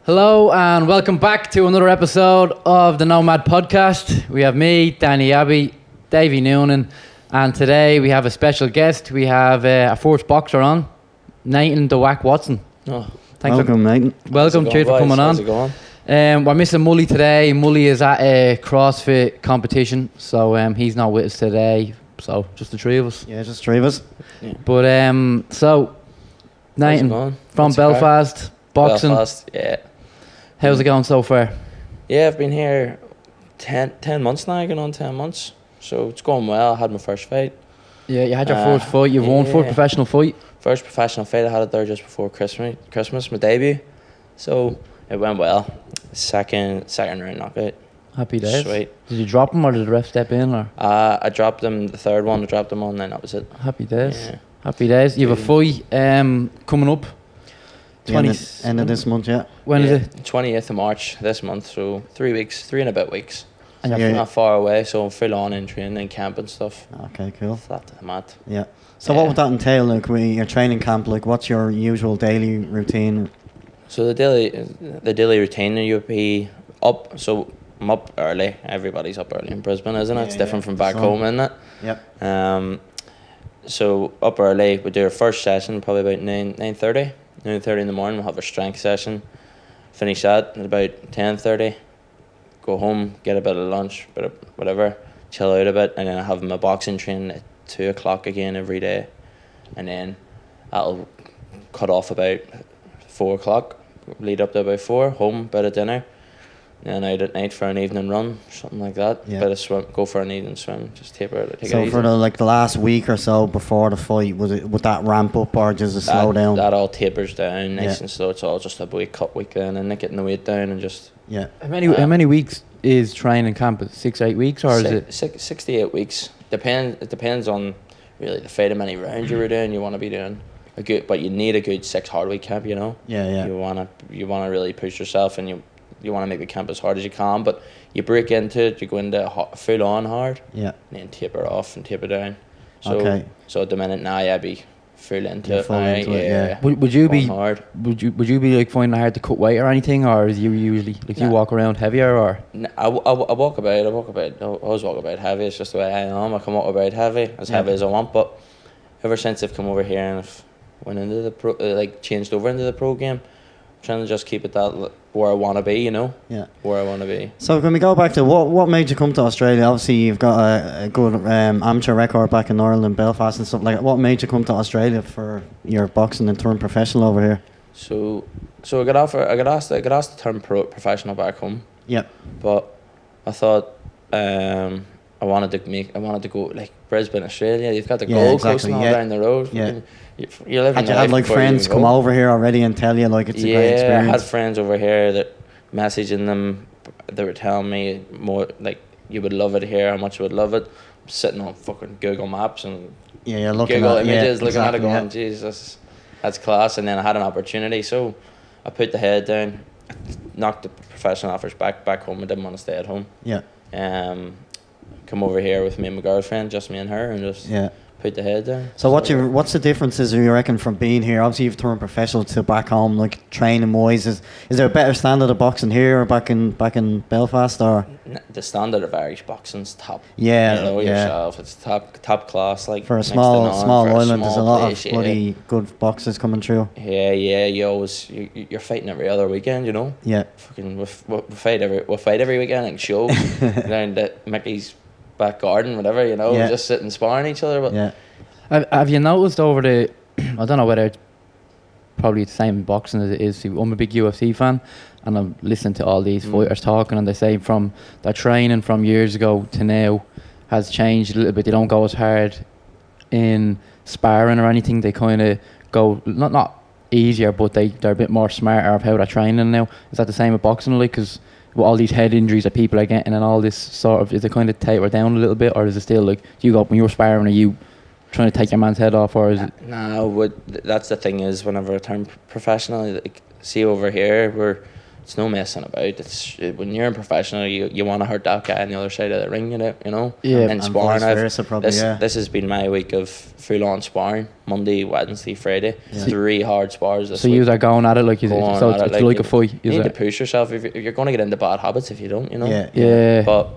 Hello and welcome back to another episode of the Nomad podcast. We have me, Danny Abbey, Davey Noonan, and today we have a special guest. We have a first boxer on, Nathan the Whack Watson. Oh, welcome, Nathan. Welcome, cheers for coming on. How's it going? We're missing Mully today. Mully is at a CrossFit competition, so he's not with us today. So just the three of us. Yeah, just three of us. Yeah. But so Nathan from What's Belfast, boxing. Belfast, yeah. How's it going so far? Yeah, I've been here 10 months now, going on 10 months. So it's going well. I had my first fight. Yeah, you had your first fight. You've won first professional fight. First professional fight, I had it there just before Christmas, my debut. So it went well. Second round knockout. Happy days. Sweet. Did you drop him or did the ref step in? Or I dropped him, the third one, I dropped him on, then that was it. happy days. Yeah. Happy days. You have a fight coming up. End of this month, yeah. When is it? 20th of March this month, so 3 and a bit weeks. And I'm you're not far away, so I'm full on in training and camp and stuff. Okay, cool. Flat to the mat. Yeah. So what would that entail? Like, your training camp, like, what's your usual daily routine? So the daily routine, you'd be up. So I'm up early. Everybody's up early in Brisbane, isn't it? It's different from back home, isn't it? Yep. So up early, we do our first session probably about 9:30 in the morning. We'll have our strength session. Finish that at about 10:30. Go home, get a bit of lunch, bit of whatever, chill out a bit, and then I have my boxing training at 2 o'clock again every day, and then that'll cut off about 4 o'clock. Lead up to about 4. Home, bit of dinner. And out at night for an evening run, something like that. Yeah. Bit of swim, go for an evening swim, just taper it. Take So it for easy. the last week or so before the fight, would that ramp up or just slow down? That all tapers down nice Yeah. and slow. It's all just a cut week then, and then getting the weight down and just Yeah. How many weeks is training camp? 6 8 weeks or is it? 6 to 8 weeks. It depends on really the fate of many rounds you were doing. You want to be doing a good, but you need a good 6 hard week camp. You know. Yeah. You wanna really push yourself, and you want to make the camp as hard as you can, but you break into it, you go into full on hard, Yeah. and then taper off and taper down. So, Okay. So at the minute now, I'd be full into You're it. full now, into it, yeah. Would you going be hard? would you be like finding it hard to cut weight or anything, or is you usually like you Nah. walk around heavier or? I walk about. I always walk about heavy. It's just the way I am. I come up about heavy as I want. But ever since I've come over here and I've went into the changed over into the pro game, I'm trying to just keep it where I want to be. You know. Yeah. Where I want to be. So can we go back to what made you come to Australia? Obviously, you've got a good amateur record back in Ireland and Belfast and stuff like that. What made you come to Australia for your boxing and turn professional over here? So I got asked to turn professional back home. Yep. But I thought I wanted to go like Brisbane, Australia. You've got the Gold Coast and all down the road. Yeah. You live in Had you life had like before you friends even come go. over here already and tell you like it's a great Yeah, I experience? had friends over here that messaging them. They were telling me more like you would love it here, how much you would love it. I'm sitting on fucking Google Maps and Yeah, you're looking Google at images, yeah, looking at it, exactly, going, yeah. Jesus, that's class. And then I had an opportunity, so I put the head down, knocked the professional offers back home. I didn't want to stay at home. Yeah, Come over here with me and my girlfriend, just me and her, and just yeah. put the head down. So what's the differences you reckon from being here? Obviously, you've turned professional to back home, like training wise. Is there a better standard of boxing here or back in Belfast or? The standard of Irish boxing's top. Yeah, You know yeah. yourself. It's top class. Like For a next to small none, for island, there's a small lot place, of bloody good boxers coming through. Yeah. You're fighting every other weekend. You know. Yeah, Fucking we fight every weekend like shows down at Mickey's back garden, whatever. You know, Yeah. just sitting sparring each other. But yeah. Have you noticed over the? I don't know whether it's probably the same in boxing as it is. I'm a big UFC fan, and I'm listening to all these fighters talking, and they say from their training from years ago to now has changed a little bit. They don't go as hard in sparring or anything. They kind of go not easier, but they're a bit more smarter of how they're training now. Is that the same with boxing? Like, because with all these head injuries that people are getting and all this sort of, is it kind of taper down a little bit, or is it still like, do you go when you're sparring, are you trying to take your man's head off, or is it? No, that's the thing is whenever I turn professional, like see over here, it's no messing about. When you're a professional, you want to hurt that guy on the other side of the ring, you know. Yeah. And And sparring, vice versa, probably, this has been my week of full on sparring. Monday, Wednesday, Friday, Yeah. 3 hard spars this So week. you are going at it like Going so at it's it like a you fight. You Is need to it? push yourself if you're going to get into bad habits if you don't, you know. Yeah. Yeah. But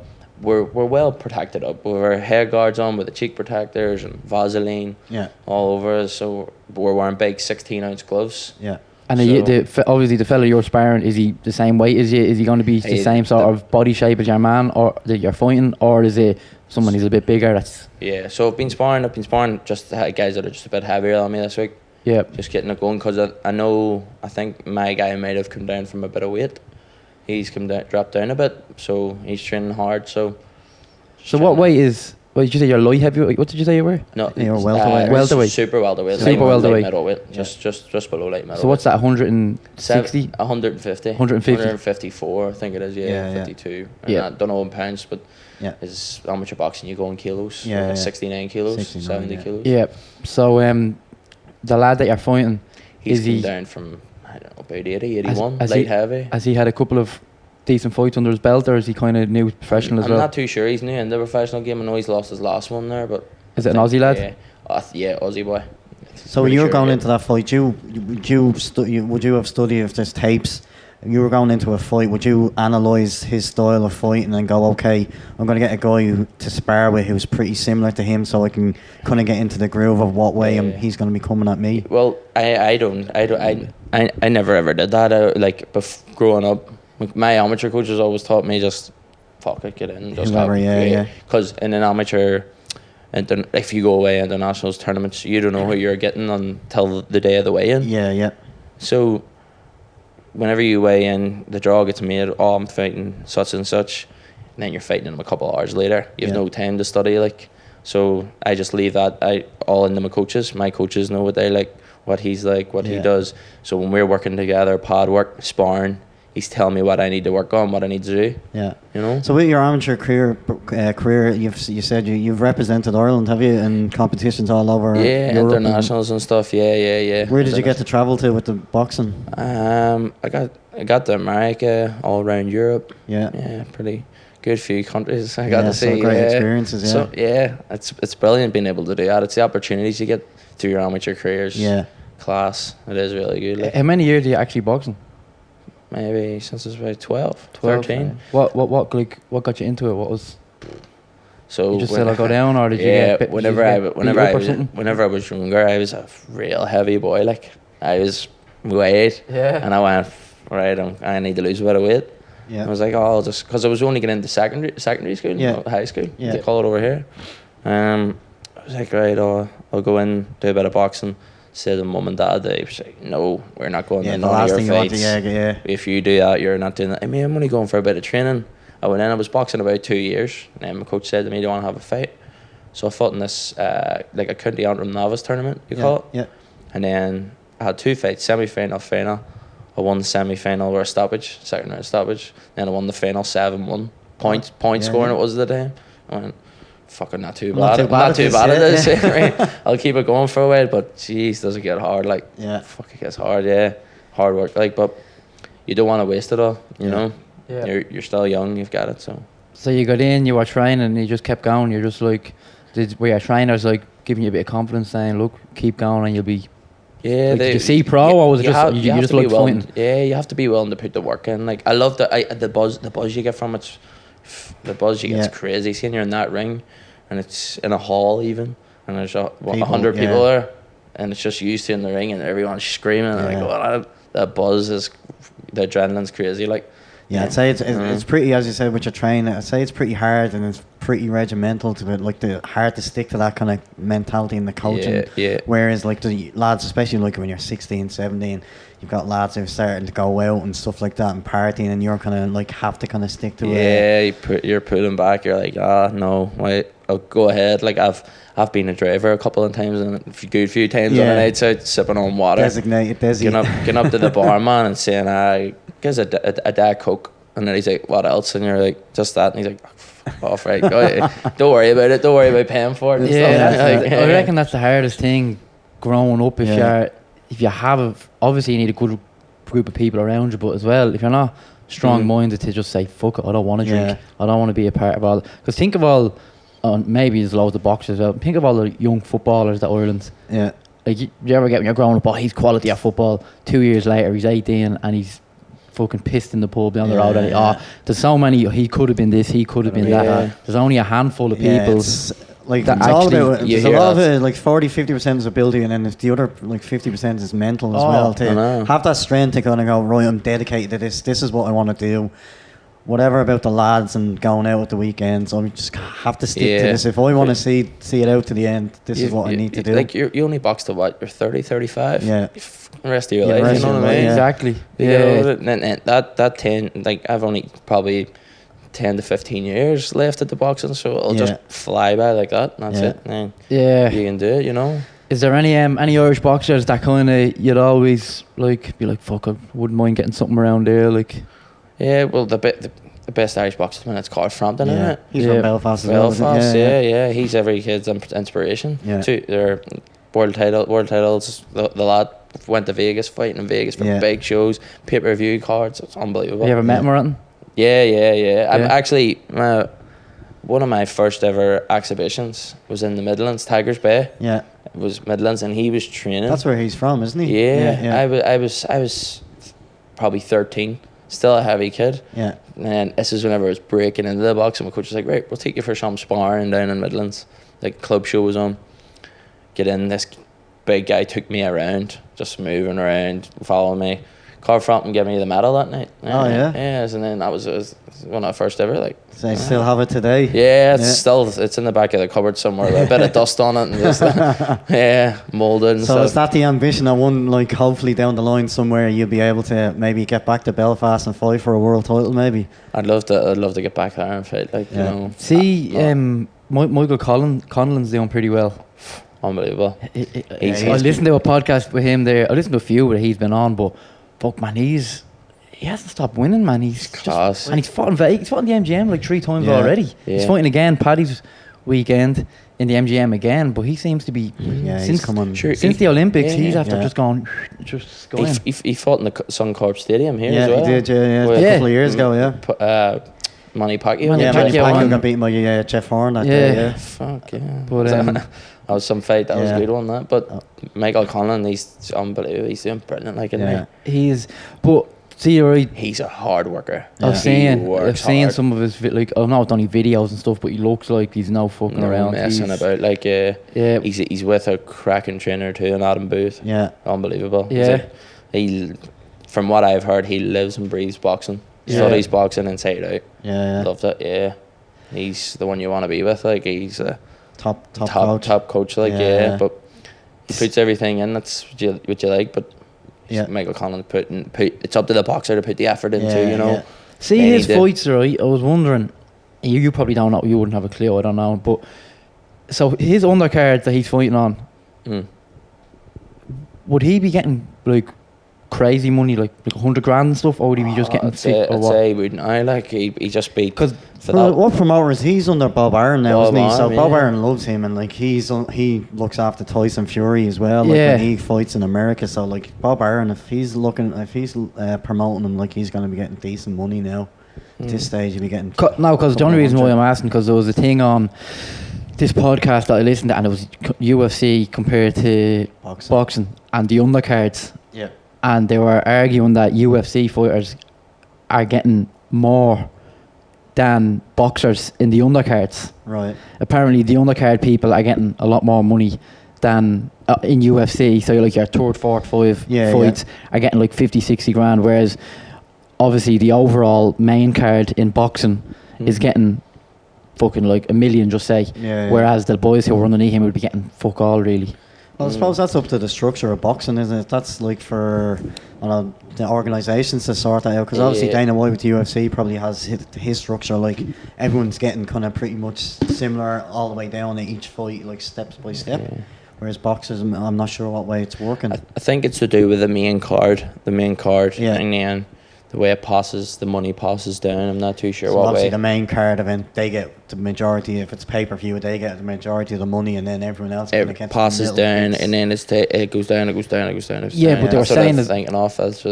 we're well protected up. With our head guards on, with the cheek protectors and Vaseline Yeah. all over us. So we're wearing big 16-ounce gloves. Yeah. And So- obviously the fella you're sparring, is he the same weight as you? Is he going to be the Hey, same sort of body shape as your man, or that you're fighting, or is it someone who's a bit bigger? That's Yeah. So I've been sparring just guys that are just a bit heavier than me this week. yeah. Just getting it going because I think my guy might have come down from a bit of weight. He's dropped down a bit, so he's training hard. So So what weight is? What did you say? You're light heavyweight. What did you say you were? No, You're welterweight. Welterweight. super welterweight, Super welterweight. light middleweight, just below light middleweight. So what's that? 160. 150. 150. 154, I think it is. Yeah, Yeah, yeah. 52. Yeah. I don't know in pounds, but Yeah. is amateur boxing you go in kilos. Yeah, yeah. 69 kilos, 69, 70 yeah. kilos. Yeah. So the lad that you're fighting, He's is come he? down from I don't know about 80, 81, has light he- heavy. Has he had a couple of decent fights under his belt, or is he kind of new professional as I'm well? not too sure. He's new in the professional game. I know he's lost his last one there, but Is it an Aussie lad? Yeah, yeah, Aussie boy. So Pretty you were sure, going yeah. into that fight. Would you have studied if there's tapes? You were going into a fight. Would you analyse his style of fighting and go, okay, I'm going to get a guy to spar with who's pretty similar to him, so I can kind of get into the groove of what way Yeah. he's going to be coming at me. Well, I never ever did that. Growing up, like, my amateur coaches always taught me just fuck it, get in, just Whoever, yeah. Because in an amateur, if you go away internationals tournaments, you don't know who you're getting until the day of the weigh-in. Yeah, yeah, So whenever you weigh in, the draw gets made. Oh, I'm fighting such and such, and then you're fighting him a couple of hours later. You have Yeah. no time to study, like. So I just leave that all into my coaches. My coaches know what they like, what he's like, what he Yeah. does. So when we're working together, pad work, sparring, he's telling me what I need to work on, what I need to do. yeah. You know. So with your amateur career, you said you've represented Ireland, have you, in competitions all over Yeah, Europe and- internationals and stuff. Yeah. Where did you get to travel to with the boxing? I got to America, all around Europe. Yeah. Yeah, pretty good few countries I got Yeah, to see. some great yeah. experiences, yeah. So yeah, it's brilliant being able to do that. It's the opportunities you get through your amateur careers. Yeah. Class. It is really good. Like, How many years are you actually boxing? maybe since I was about 12, 12, 13. What got you into it? What was? So You just when- said I'll go down, or did you yeah, get bit- whenever did I you get whenever beat I up or was something? whenever I was younger, I was a real heavy boy. Like I was weight, Yeah. and I went right. I need to lose a bit of weight. Yeah. I was like, oh, I'll just because I was only getting into secondary school, Yeah. not high school. Yeah. They call it over here. I was like, right, I'll go in, do a bit of boxing. Say to mum and dad, they was like, no, we're not going Yeah, to the none of last your thing you want to, fights. yeah. If you do that, you're not doing that. I mean, I'm only going for a bit of training. I went in, I was boxing about 2 years, and then my coach said to me, do you want to have a fight? So I fought in this, like a county Antrim novice tournament, you call it. Yeah. And then I had 2 fights, semi-final, final. I won the semi-final with a stoppage, second round stoppage. Then I won the final 7-1. Point Yeah, scoring yeah. it was the time. I went, fucking not too Not bad. too bad Not at too this, bad at yeah. this. Right? I'll keep it going for a while, but jeez, does it get hard? Like, Yeah. fuck, it gets hard, yeah. Hard work, like, but you don't want to waste it all, you Yeah. know? Yeah. You're still young, you've got it, so. So you got in, you were training, and you just kept going. You're just like, were your trainers like giving you a bit of confidence, saying, "Look, keep going, and you'll be." Yeah, Like, did you see pro, or was it just you have just to be liked willing, fighting? yeah, you have to be willing to put the work in. Like I love the buzz you get from it. The buzz you get is Yeah. crazy. Seeing you're in that ring, and it's in a hall even, and there's People, 100 yeah. people there, and it's just used to in the ring, and everyone's screaming, and Yeah. like, that buzz is, the adrenaline's crazy. Like, Yeah, I'd say it's pretty, as you said, with your training, I'd say it's pretty hard and it's pretty regimental to it, like hard to stick to that kind of mentality in the coaching. Yeah. Whereas like the lads, especially like when you're 16, 17, you've got lads who are starting to go out and stuff like that and partying, and you're kind of like have to kind of stick to it. Yeah, you're pulling back. You're like, no, wait, I'll go ahead. Like I've been a driver a couple of times and a good few times on Yeah. the nights out sipping on water. Designated Desi. Getting up to the barman and saying, gives a dad Coke. And then he's like, what else? And you're like, just that. And he's like, fuck off, right? Go ahead. Don't worry about it. Don't worry about paying for it. And Yeah, stuff. that's Like, I reckon that's the hardest thing growing up. If Yeah. you have obviously you need a good group of people around you, but as well, if you're not strong-minded to just say, fuck it, I don't want to drink, I don't want to be a part of all. Because think of all, maybe there's loads of boxers as well, think of all the young footballers that Ireland, like you ever get when you're growing up, oh, he's quality at football, 2 years later he's 18 and he's fucking pissed in the pub down the road, and there's so many, he could have been this, he could have been that. There's only a handful of people. Like that it's all actually, about, there's a lot of it, like 40-50% is ability, and then the other like 50% is mental as well. To have that strength to kind of go, right, I'm dedicated to this. This is what I want to do. Whatever about the lads and going out at the weekends, I just have to stick to this. If I want to see it out to the end, this is what I need to do. Like you only box to what? You're 30, 35. Yeah. The rest of your life, you know what I mean? Exactly. And that 10, like I've only probably 10 to 15 years left at the boxing, so it'll just fly by like that, and that's it. And you can do it, you know. Is there any Irish boxers that kind of you'd always like be like, fuck, I wouldn't mind getting something around there, like? Yeah, well, the best Irish boxer, man, it's called Frampton, isn't it? He's from Belfast as well. Belfast, he's every kid's inspiration. Too. They're world titles. The lad went to Vegas, fighting in Vegas for big shows, pay-per-view cards. It's unbelievable. Have you ever met him or anything? Yeah. I'm actually one of my first ever exhibitions was in the Midlands, Tigers Bay. Yeah, it was Midlands, and he was training. That's where he's from, isn't he? Yeah. I was probably 13, still a heavy kid. Yeah, and this is whenever I was breaking into the box, and my coach was like, "Right, we'll take you for some sparring down in Midlands." Like club show was on. Get in. This big guy took me around, just moving around, following me. Carl Frampton gave me the medal that night. Yes, and then that was one of the first ever. Like, so I still have it today. Yeah, it's in the back of the cupboard somewhere. With a bit of dust on it, and just molded. And so stuff. Is that the ambition? I want, like, hopefully down the line somewhere you'll be able to maybe get back to Belfast and fight for a world title. Maybe. I'd love to get back there and fight. Like, you know. See, Michael Conlon's doing pretty well. Unbelievable. I listened to a podcast with him there. I listened to a few where he's been on, but fuck, man, he hasn't stopped winning, man. He's class. And he's fought in the MGM like 3 times already. Yeah. He's fighting again Paddy's weekend in the MGM again, but he seems to be since the Olympics. He's after just going. He fought in the Suncorp Stadium here as well. He did. A couple of years ago. Manny Pacquiao. Manny Pacquiao got beaten by Jeff Horn that day. Fuck yeah. But that was some fight. That was a good one. That. But Michael Conlon, he's unbelievable. He's doing brilliant. Like he's. But see, you're right. He's a hard worker. I've seen some of his not only videos and stuff, but he looks like he's no fucking around. Messing about. Like he's with a cracking trainer too, and Adam Booth. Yeah, unbelievable. Yeah, he from what I've heard, he lives and breathes boxing. Studies boxing inside out. Yeah. Loved it. Yeah, he's the one you want to be with. Like he's a top coach. Like but he puts everything in. That's what you like. But Michael Conlon put it's up to the boxer to put the effort into. You know. See his fights, right? I was wondering. You probably don't know. You wouldn't have a clue. I don't know. But so his undercard that he's fighting on. Would he be getting like crazy money, like 100 grand and stuff, or would he be just getting sick or what? I'd say wouldn't I? Like he just beat. Because what promoter is he's under Bob Aaron now, isn't he? So Bob Aaron loves him, and like he looks after Tyson Fury as well. Like when he fights in America, so like Bob Aaron, if he's promoting him, like he's going to be getting decent money now. At this stage, he'll be getting. Because the only reason why I'm asking, because there was a thing on this podcast that I listened to, and it was UFC compared to boxing and the undercards. Yeah. And they were arguing that UFC fighters are getting more than boxers in the undercards. Right. Apparently, the undercard people are getting a lot more money than in UFC. So, like your third, fourth, fights are getting like 50, 60 grand. Whereas, obviously, the overall main card in boxing is getting fucking like $1 million, just say. Whereas the boys who were underneath him would be getting fuck all, really. Well, I suppose that's up to the structure of boxing, isn't it? That's like for the organisations to sort that out. Because obviously Dana White with the UFC probably has his structure. Like everyone's getting kind of pretty much similar all the way down at each fight, like steps by step. Yeah. Whereas boxers, I'm not sure what way it's working. I think it's to do with the main card. And then the way it passes, the money passes down. I'm not too sure what obviously way. The main card event, they get the majority. If it's pay-per-view, they get the majority of the money, and then everyone else It gets passes little down, bits. and then it goes down, it goes down, it goes down. It goes Yeah, down. but they were That's what saying I'm that- thinking off as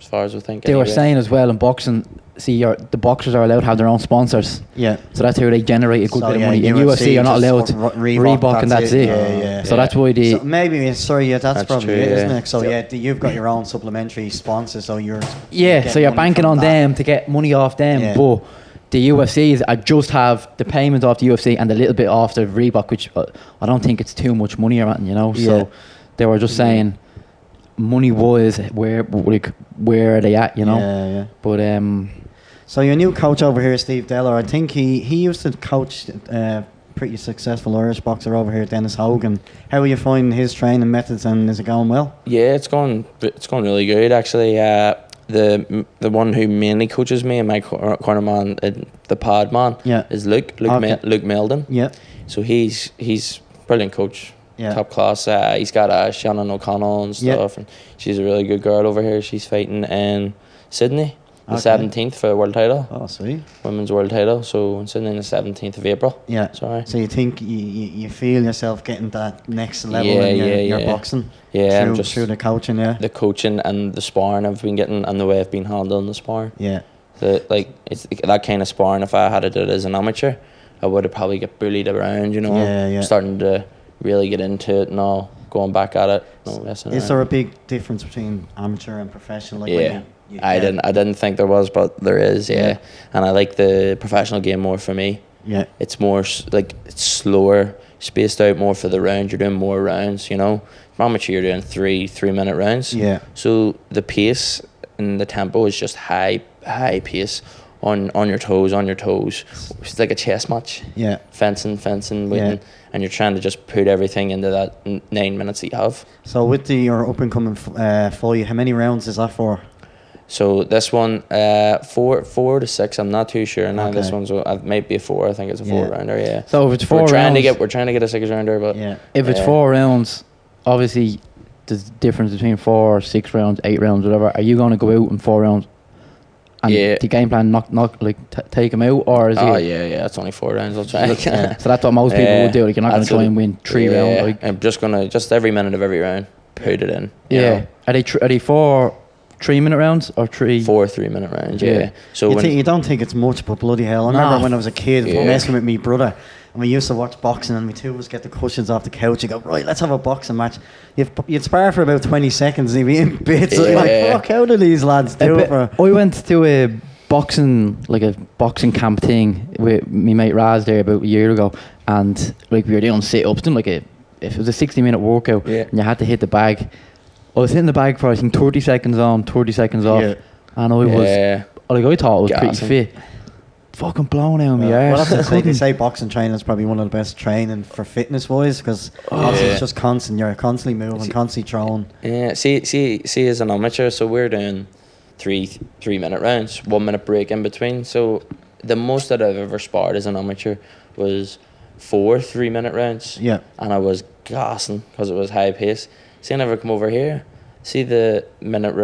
far as we think. They were anyway. saying as well in boxing, see, the boxers are allowed to have their own sponsors. Yeah. So that's how they generate a good So, bit of yeah, money. In UFC UFC, you're not just allowed Reebok and that's it. Yeah. So that's why they. So maybe sorry, yeah, that's probably true, it, isn't yeah. it? So yeah, you've got your own supplementary sponsors, so you're Yeah, so you're money banking from on that. them to get money off them, Yeah. but the UFCs, I just have the payment off the UFC and a little bit off the Reebok, which I don't think it's too much money or anything, you know. Yeah. So they were just saying, money wise, where are they at, you know? Yeah. But So your new coach over here, Steve Deller, I think he used to coach pretty successful Irish boxer over here, Dennis Hogan. How are you finding his training methods, and is it going well? Yeah, it's going really good actually. The one who mainly coaches me and my corner man, the pad man, Yeah. is Luke Okay. Luke Meldon. Yeah. So he's brilliant coach. Yeah. Top class. He's got Shannon O'Connell and Yeah. stuff, and she's a really good girl over here. She's fighting in Sydney, the Okay. 17th for the world title, Oh, sweet. women's world title. So in Sydney, on the 17th of April. Yeah. Sorry. So you think you feel yourself getting that next level Yeah, in your yeah. boxing? Yeah, I'm through, just through the coaching, yeah. the coaching and the sparring I've been getting, and the way I've been handling the sparring. Yeah. It's that kind of sparring. If I had it as an amateur, I would have probably get bullied around. You know, Yeah. starting to really get into it and all, going back at it. No messing Is around. there a big difference between amateur and professional? Like when Yeah. you I get- didn't think there was, but there is. Yeah, Yeah. and I like the professional game more for me. Yeah. It's more it's slower, spaced out more for the round. You're doing more rounds. You know, amateur you're doing 3 minute rounds. Yeah. So the pace and the tempo is just high pace on your toes. It's like a chess match. Yeah. Fencing, waiting, and you're trying to just put everything into that 9 minutes that you have. So with your up and coming fight, how many rounds is that for? So this one, 4 to 6. I'm not too sure now. Okay. This one's might be a 4. I think it's a 4 Yeah. rounder. Yeah. so if it's We're 4 trying rounds, we're trying to get a 6 rounder, but Yeah. if it's Yeah. 4 rounds, obviously there's a difference between 4, 6 rounds, 8 rounds, whatever. Are you going to go out in 4 rounds? And Yeah. the game plan, not take him out, or is oh it? yeah, it's only 4 rounds. I'll try. Yeah. So that's what most people would do. Like, you're not going to try and win 3 rounds. Like, I'm just gonna every minute of every round put it in. you yeah. know. Are they 4 3-minute rounds or 3? 4 3-minute rounds. Yeah. Yeah. So when You don't think it's much, but bloody hell. I Nah. remember when I was a kid Yeah. messing with me brother, and we used to watch boxing, and we two of us get the cushions off the couch and go, right, let's have a boxing match. You'd spar for about 20 seconds and you'd be in bits. Yeah. Like, fuck, how do these lads do it for? I went to a boxing camp thing with my mate Raz there about a year ago, and like we were doing sit-ups, doing if it was a 60-minute workout, Yeah. and you had to hit the bag. I was hitting the bag for I think 30 seconds on, 30 seconds off, Yeah. and I was Yeah. I thought I was pretty Gassing. fit. Fucking blown out of my Well, arse. that's I to say, they couldn't- say boxing training is probably one of the best training for fitness wise, because Yeah. it's just constant. You're constantly moving, constantly throwing. Yeah, see, as an amateur, so we're doing 3 minute rounds, 1 minute break in between. So the most that I've ever sparred as an amateur was 4 3-minute rounds. Yeah. And I was gassing because it was high pace. See, I never come over here. See the minute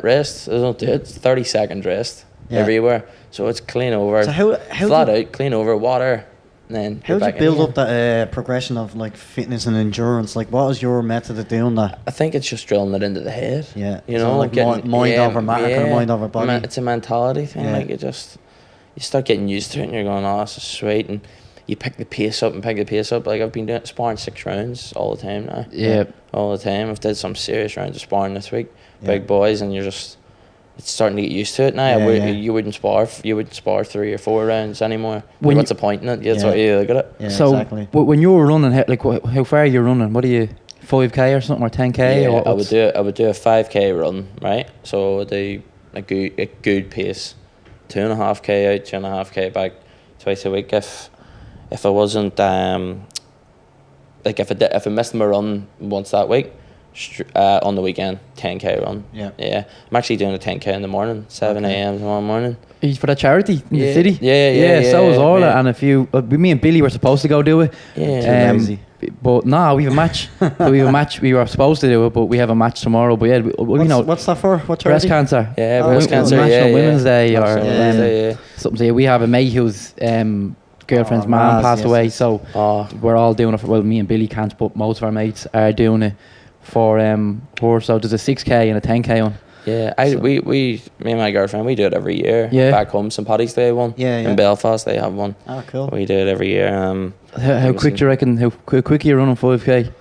rest. I don't do it. It's 30-second rest Yeah. everywhere. So it's clean over, So how flat do- out, clean over, water, and then How you're do you back in build again. up that progression of like fitness and endurance? Like, what is your method of doing that? I think it's just drilling it into the head. Yeah. You So know, like getting, mind over matter, kind of mind over body. It's a mentality thing. Yeah. Like you start getting used to it, and you're going, "Oh, this is sweet," and you pick the pace up. Like I've been sparring 6 rounds all the time now. Yeah. all the time. I've did some serious rounds of sparring this week, Yeah. big boys, and it's starting to get used to it now. Yeah. You wouldn't spar 3 or 4 rounds anymore. When What's the point in it? That's Yeah. what you look at it. Yeah, So exactly. when you were running, how far are you running? What are you, 5k or something, or 10k? Yeah, or what, I would do a 5k run, right? So I would do a good pace, 2.5k out, 2.5k back, twice a week. If I wasn't if I missed my run once that week, on the weekend 10k run. Yeah. I'm actually doing a 10k in the morning, 7 Okay. a.m. tomorrow morning. Are you for the charity in the Yeah. city? Yeah, So was Orla, yeah. and a few. Me and Billy were supposed to go do it. Yeah. Too lazy. But no, we have a match. We were supposed to do it, but we have a match tomorrow. But yeah, we know What's that for? What breast charity? cancer. Yeah, Oh, breast cool. cancer. National yeah, Women's Day or National Women's Day, yeah. something. So we have a mate who's girlfriend's Oh, mum Raz, passed yes, away, yes. so Oh, we're all doing it for, well, me and Billy can't, but most of our mates are doing it for her. So there's a 6k and a 10k on. yeah. So- Me and my girlfriend, we do it every year. Yeah. Back home, St. Paddy's Day one. Yeah, yeah. In Belfast, they have one. Oh, cool. We do it every year. How quick do you reckon? How quick are you running 5k?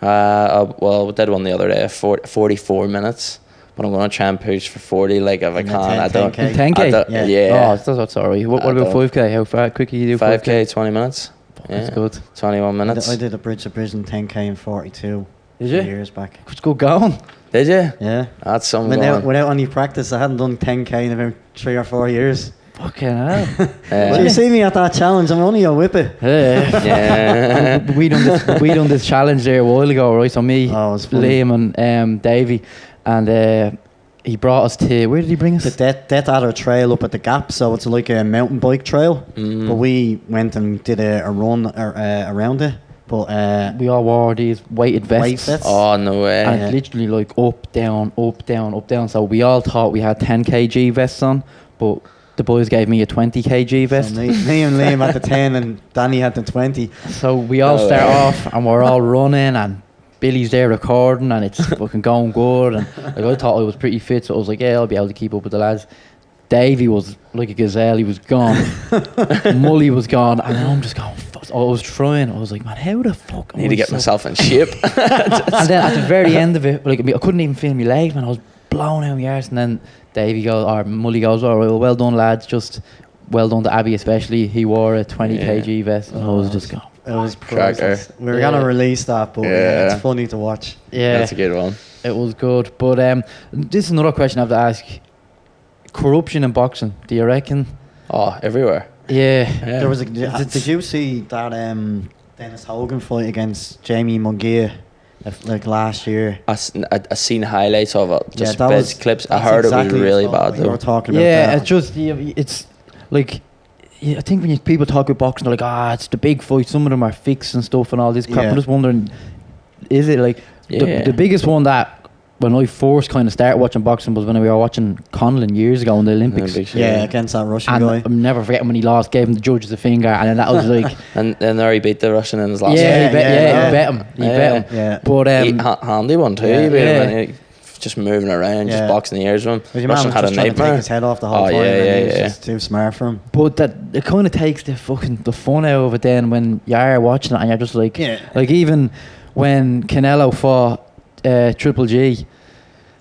Well, we did one the other day, 44 minutes. But I'm going to try and push for 40, like, if I In the can. I 10K. don't. 10k. I don't- Yeah. yeah. Oh, that's sorry. What I about don't. 5k? How far quick can you do 5k, 20 minutes. That's Yeah. good. 21 minutes. I did a bridge to prison 10k in 42 Did you? years back. It's good going. Did you? Yeah. That's some Without, going. without any practice, I hadn't done 10k in about 3 or 4 years. Fucking hell. So you see me at that challenge, I'm only a whippet. Yeah. Yeah. we done this challenge there a while ago, right? So me, Oh, it was funny. Liam and Davey, and he brought us to, where did he bring us? The Death Adder Trail up at the Gap, so it's like a mountain bike trail. Mm. But we went and did a run around it. But We all wore these weighted vests. Weight vests? Oh, no way. And Yeah. it's literally like up, down, up, down, up, down. So we all thought we had 10 kg vests on, but the boys gave me a 20 kg vest. so me and Liam had the 10 and Danny had the 20. So we all No start way. off and we're all running and Billy's there recording and it's fucking going good, and like I thought I was pretty fit, so I was like, yeah, I'll be able to keep up with the lads. Davey was like a gazelle, he was gone. Mully was gone, and I'm just going, I was trying, I was like, man, how the fuck am Need to I get so-" myself in shape. And then at the very end of it, like I couldn't even feel my legs, man, I was blown out my arse. And then Davey goes, or Mully goes, all right, well done lads, just well done to Abby especially, he wore a 20 Yeah. kg vest, and I was just going, It was Cracker. priceless. We were Yeah. gonna release that, but Yeah. it's funny to watch. yeah. That's a good one. It was good, but this is another question I have to ask. Corruption in boxing, do you reckon? Oh, everywhere. Yeah. Yeah. There was a, did you see that Dennis Hogan fight against Jamie Munguia like last year? I seen highlights of it, just that bits, clips. I that's heard exactly it was really what bad we were though. talking about. Yeah, that. it's just, it's like, yeah, I think when people talk about boxing, they're like, it's the big fight, some of them are fixed and stuff and all this crap. Yeah. I'm just wondering, is it like, Yeah. the biggest one that, when I first kind of started watching boxing was when we were watching Conlon years ago in the Olympics. Yeah, against that Russian And guy. I'm never forgetting when he lost, gave him the judges a finger, and then that was like, And then there he beat the Russian in his last yeah, fight. he bet him. He bet him. Yeah. But Handy one too. Yeah. He beat him Yeah. and he just moving around, Yeah. just boxing the ears of him. Your man Russian was had a just trying to take nightmare. his head off the whole Oh, time, yeah, and he was yeah. just too smart for him. But that it kind of takes the fun out of it then when you are watching it and you're just like, Yeah. like even when Canelo fought Triple G,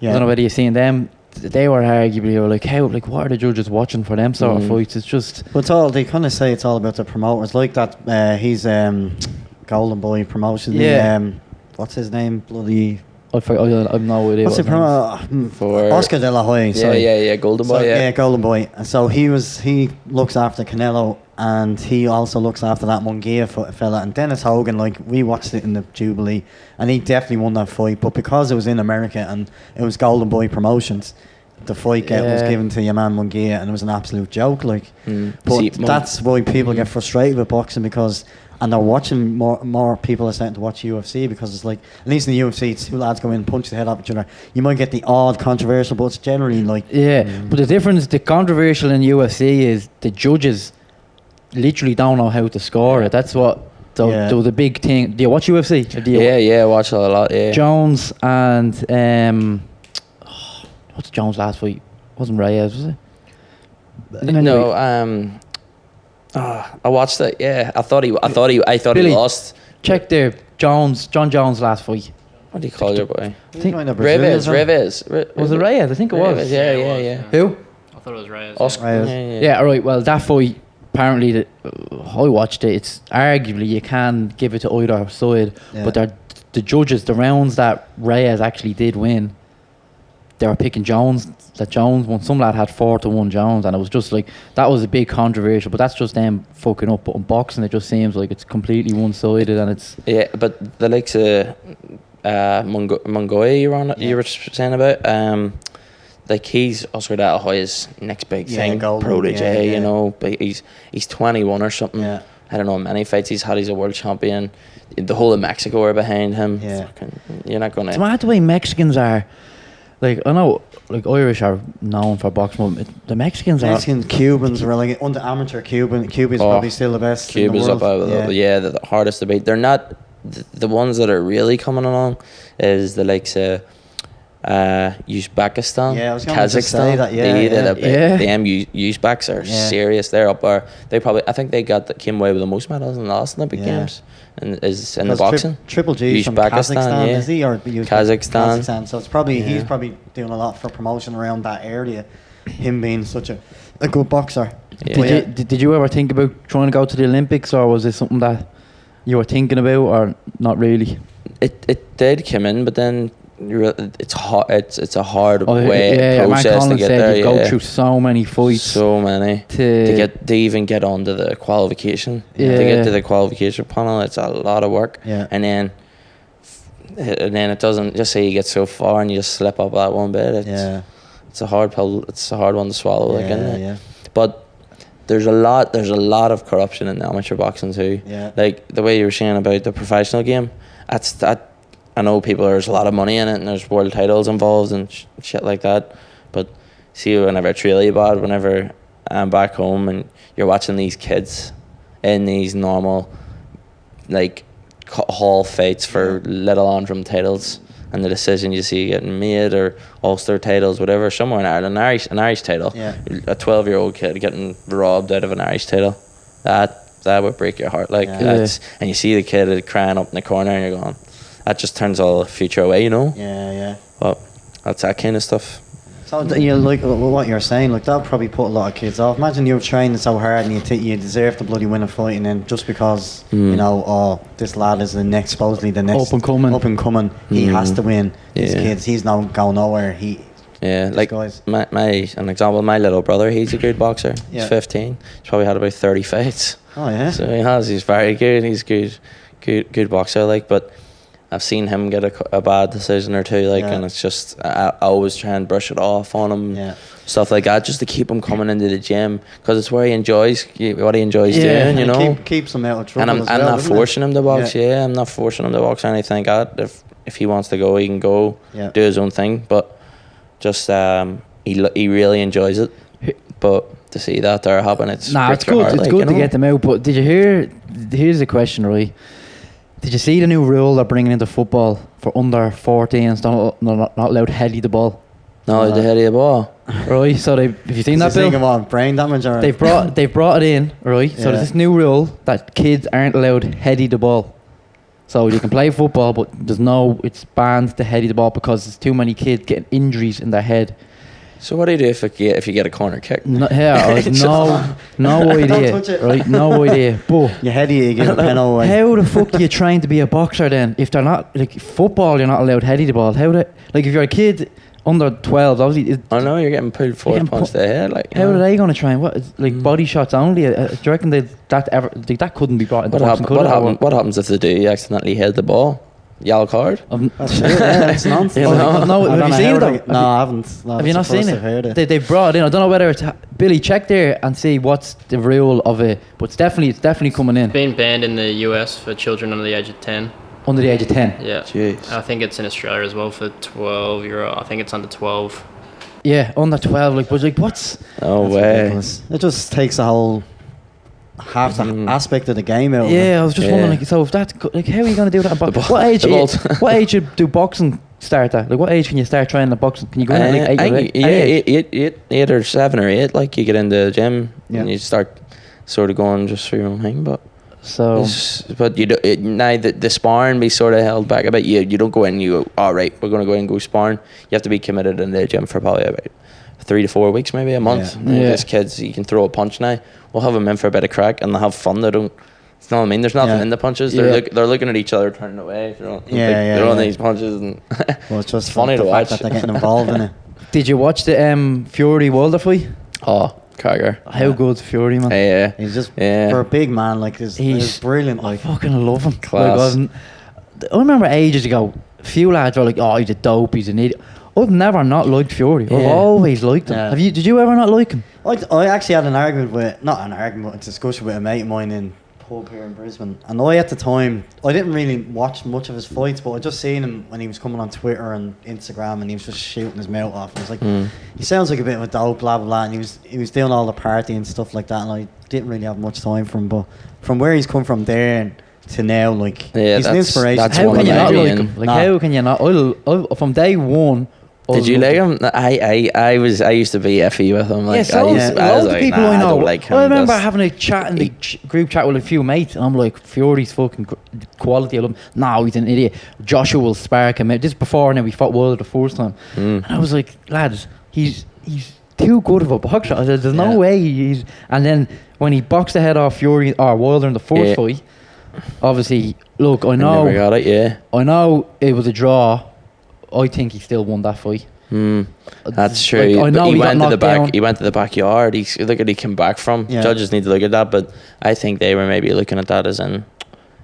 I don't know whether you've seen them. They were arguably like, how, like, what are the judges watching for them sort of fights? It's just, But it's all, they kind of say it's all about the promoters. Like that, he's Golden Boy Promotion. Yeah. What's his name? Bloody. I have no idea. What's the what his name is. promoter? For Oscar De La Hoya. yeah, Sorry. yeah, Golden Boy. So, Yeah. Golden Boy. And so he looks after Canelo, and he also looks after that Munguia fella. And Dennis Hogan, like, we watched it in the Jubilee, and he definitely won that fight. But because it was in America and it was Golden Boy Promotions, the fight was Yeah. given to your man Munguia, and it was an absolute joke. Like, but See, that's why people get frustrated with boxing, because. And they're watching more people are starting to watch UFC, because it's like, at least in the UFC, it's two lads go in and punch the head off each other. You might get the odd controversial, but it's generally like, Yeah, but the difference, the controversial in UFC is the judges literally don't know how to score it. That's what the big thing. Do you watch UFC? Or do you Yeah, watch it a lot. Yeah. Jones and what's Jones' last fight? Wasn't Reyes, was it? No, I watched it. Yeah, I thought he Billy, he lost. Check there, John Jones' last fight. What do you call your boy? think- kind of Brazilians, Reves. Was it Reyes? I think it was. Yeah. Who? I thought it was Reyes. Oscar. Reyes. Yeah, all right. Well, that fight, apparently, I watched it. It's arguably you can give it to either side, Yeah. but the judges, the rounds that Reyes actually did win, they were picking Jones. That Jones won. Some lad had 4-1 Jones, and it was just like, that was a big controversial. But that's just them fucking up. But in boxing, it just seems like it's completely one-sided, and it's Yeah, but the likes of Mongoy you were saying about, like he's Oscar De La Hoya's next big thing, Golden, protege, yeah. you know. But he's 21 or something. Yeah. I don't know how many fights he's had. He's a world champion. The whole of Mexico are behind him. Yeah. Fucking, you're not gonna. it's mad the way Mexicans are. Like I know, like Irish are known for boxing, but the Mexicans are. Mexican, Cubans were like under amateur Cuba's probably still the best. Cuba's in the up world. out the hardest to beat. They're not the ones that are really coming along is the likes of Uzbekistan, Yeah, I was going to say Kazakhstan. that, yeah, The Uzbeks are serious. They're up there. I think they came away with the most medals in the last Olympic Games, and is in the boxing. Triple G from Kazakhstan, is he or Kazakhstan? So it's probably he's probably doing a lot for promotion around that area. Him being such a good boxer. Yeah. Did you ever think about trying to go to the Olympics, or was it something that you were thinking about, or not really? It did come in, but then it's hard. It's a hard process to get there. You go through so many fights, to even get onto the qualification. Yeah. To get to the qualification panel, it's a lot of work. Yeah. And then it doesn't just say you get so far and you just slip up that one bit. It's a hard pill. It's a hard one to swallow. But there's a lot of corruption in the amateur boxing too. Yeah. Like the way you were saying about the professional game, I know there's a lot of money in it and there's world titles involved and shit like that. But see, whenever it's really bad, whenever I'm back home and you're watching these kids in these normal like hall fights for little Antrim titles, and the decision you see getting made, or Ulster titles, whatever, somewhere in Ireland, an Irish title, a 12-year-old kid getting robbed out of an Irish title, that would break your heart. And you see the kid crying up in the corner and you're going, that just turns all the future away, you know. But that's that kind of stuff. So like what you're saying, like that'll probably put a lot of kids off. Imagine you're training so hard and you deserve to bloody win a fight, and then just because you know, this lad is supposedly the next up and coming, he has to win. These kids, he's not going nowhere. Like an example, my little brother, he's a good boxer. He's 15. He's probably had about 30 fights. Oh yeah. So he has. He's very good. He's good boxer. Like, but I've seen him get a bad decision or two, and it's just I always try and brush it off on him, stuff like that, just to keep him coming into the gym, because it's where he enjoys what he enjoys doing, you know. Keeps him out of trouble. And I'm not forcing him to box. I'm not forcing him to box or anything like that. If he wants to go, he can go, do his own thing. But just he really enjoys it. But to see that there happen, it's good. It's good to get them out. But did you hear? Here's the question, right? Did you see the new rule they're bringing into football for under 14s? Not allowed to heady the ball. No, the heady the ball. Right. So have you seen that, Bill? About brain damage, or they've brought it in, right? So there's this new rule that kids aren't allowed to heady the ball. So you can play football, but it's banned to heady the ball because there's too many kids getting injuries in their head. So what do you do if you get a corner kick? No idea, right? No idea. But you heady it, you get a penalty. How the fuck do you train to be a boxer then? If they're not like football, you're not allowed to heady the ball. If you're a kid under 12, obviously. I know you're getting pulled forward punch to the head. Like, how are they going to train? Body shots only? Do you reckon that couldn't be brought into boxing? What happens if they do accidentally hit the ball? Yellow card? That's nonsense. Have you seen it though? No, I haven't. Have you not seen it? They've brought it in. I don't know whether it's Billy, check there and see what's the rule of it, but it's definitely coming in. It's been banned in the US for children under the age of 10. Under the age of 10? Yeah. Jeez. I think it's in Australia as well for 12 euro. I think it's under 12. Yeah, under 12. What's? No way. Ridiculous. It just takes a whole half the aspect of the game out. I was just wondering. So if that's how are you going to do that? What age do boxing start at? What age can you start training the boxing? Can you go in at 8 or 7 or 8? Like you get in the gym and you start sort of going just for your own thing, but. But you do now the sparring be sort of held back a bit. You don't go in. All right, we're going to go in and go sparring. You have to be committed in the gym for probably about 3 to 4 weeks, maybe a month. These kids, you can throw a punch now. We'll have them in for a bit of crack and they'll have fun. They don't. You know what I mean? There's nothing in the punches. They're looking at each other, turning away. They're on these punches, and well, it's just funny to watch that they're getting involved in it. Did you watch the Fury Wilder fight? Oh, Carger. How good's Fury, man? Yeah. He's just for a big man, he's brilliant. I fucking love him. Class. I remember ages ago, a few lads were like, "Oh, he's a dope, he's an idiot." I've never not liked Fury. I've always liked him. Yeah. Did you ever not like him? I actually had a discussion with a mate of mine in pub here in Brisbane, and I at the time I didn't really watch much of his fights, but I just seen him when he was coming on Twitter and Instagram, and he was just shooting his mouth off. And I was like, he sounds like a bit of a dope, blah blah blah. And he was doing all the party and stuff like that, and I didn't really have much time for him. But from where he's come from there and to now, like, he's an inspiration. That's How one can of you my not like main- him? Like, Nah. how can you not? I'll from day one. Did you like him? I used to be effy with him. Like, Yeah, so I was loads of like, people nah, I know. I don't like him. I remember That's- having a chat in the group chat with a few mates, and I'm like, Fury's fucking quality. I love him. No, he's an idiot. Joshua will spark him. This is before now we fought Wilder the first time, and I was like, lads, he's too good of a boxer. I said, there's no way he's. And then when he boxed the head off Fury or Wilder in the first fight, obviously, look, I know, never got it. Yeah. I know it was a draw. I think he still won that fight. That's true. Like, I But know he he got went to the knocked back. down. He went to the backyard. Look at he came back from. Yeah. Judges need to look at that, but I think they were maybe looking at that as in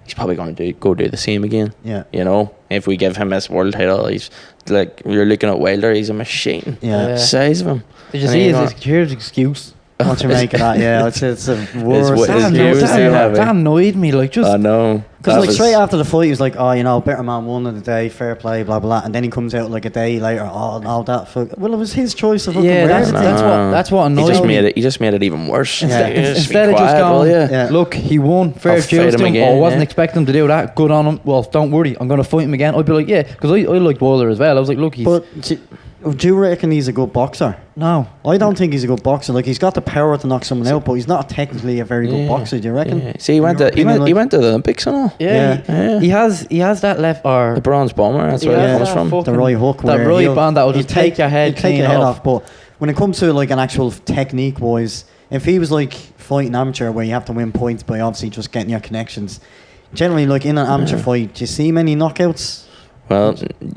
he's probably going to go do the same again. Yeah. You know, if we give him this world title, he's like you're looking at Wilder. He's a machine. Yeah. Size of him. Did you And see he's his excuse? What you make of that? Yeah, it's the worst. His That, views that, too heavy. that annoyed me. Like, just I know. Because That like was- straight after the fight, he was like, "Oh, you know, better man won of the day, fair play, blah blah." And then he comes out like a day later, "Oh, no, that fuck." Well, it was his choice of fucking yeah, wearing that's it. that's what he annoyed just me. made it. He just made it even worse. Instead- Yeah, just be Instead of just quiet, will going, ya? Yeah. look, he won, fair I'll dues fight him to him. again, I wasn't yeah. expecting him to do that. Good on him. Well, don't worry, I'm going to fight him again. I'd be like, yeah, because I liked Wilder as well. I was like, look, he's But do you reckon he's a good boxer? no. I don't think he's a good boxer. Like he's got the power to knock someone out, but he's not technically a very good Yeah. boxer. Do you reckon? Yeah. See, he went In to your opinion, he like- went to the Olympics and all. Yeah, Yeah. he has that left or The bronze bomber. That's he where has it comes that from. fucking- The right hook, that where right he'll- band that will he'll just take your head he'll take clean your head off. off. But when it comes to like an actual technique wise, if he was like fighting amateur where you have to win points by obviously just getting your connections, generally like in an amateur fight, do you see many knockouts? Well,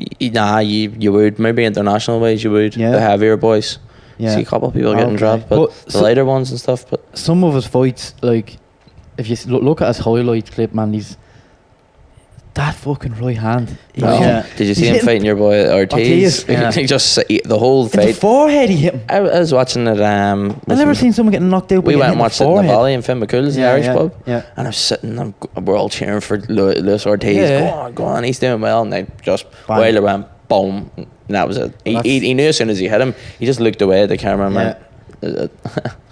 you would maybe international ways you would. Yeah. The heavier boys. Yeah. See a couple of people getting Okay. dropped, but But the so- lighter ones and stuff. But Some of his fights, like if you look at his highlight clip, man, he's that fucking right hand. He's no. Yeah. Did you see He's him hitting- fighting your boy Ortiz? Ortiz, yeah. He just the whole in the fight. forehead. He hit him. I was watching it. I've never seen someone getting knocked out. We by went getting and hit watched it in in the forehead. Valley in Finn McCool's, the Yeah, Irish yeah, pub. yeah. And I was sitting, we're all cheering for Luis Ortiz. Yeah. Go on, he's doing well. And then just Bang. Wilder went boom. And that was it. Well, He knew as soon as he hit him, he just looked away at the camera and Yeah. went,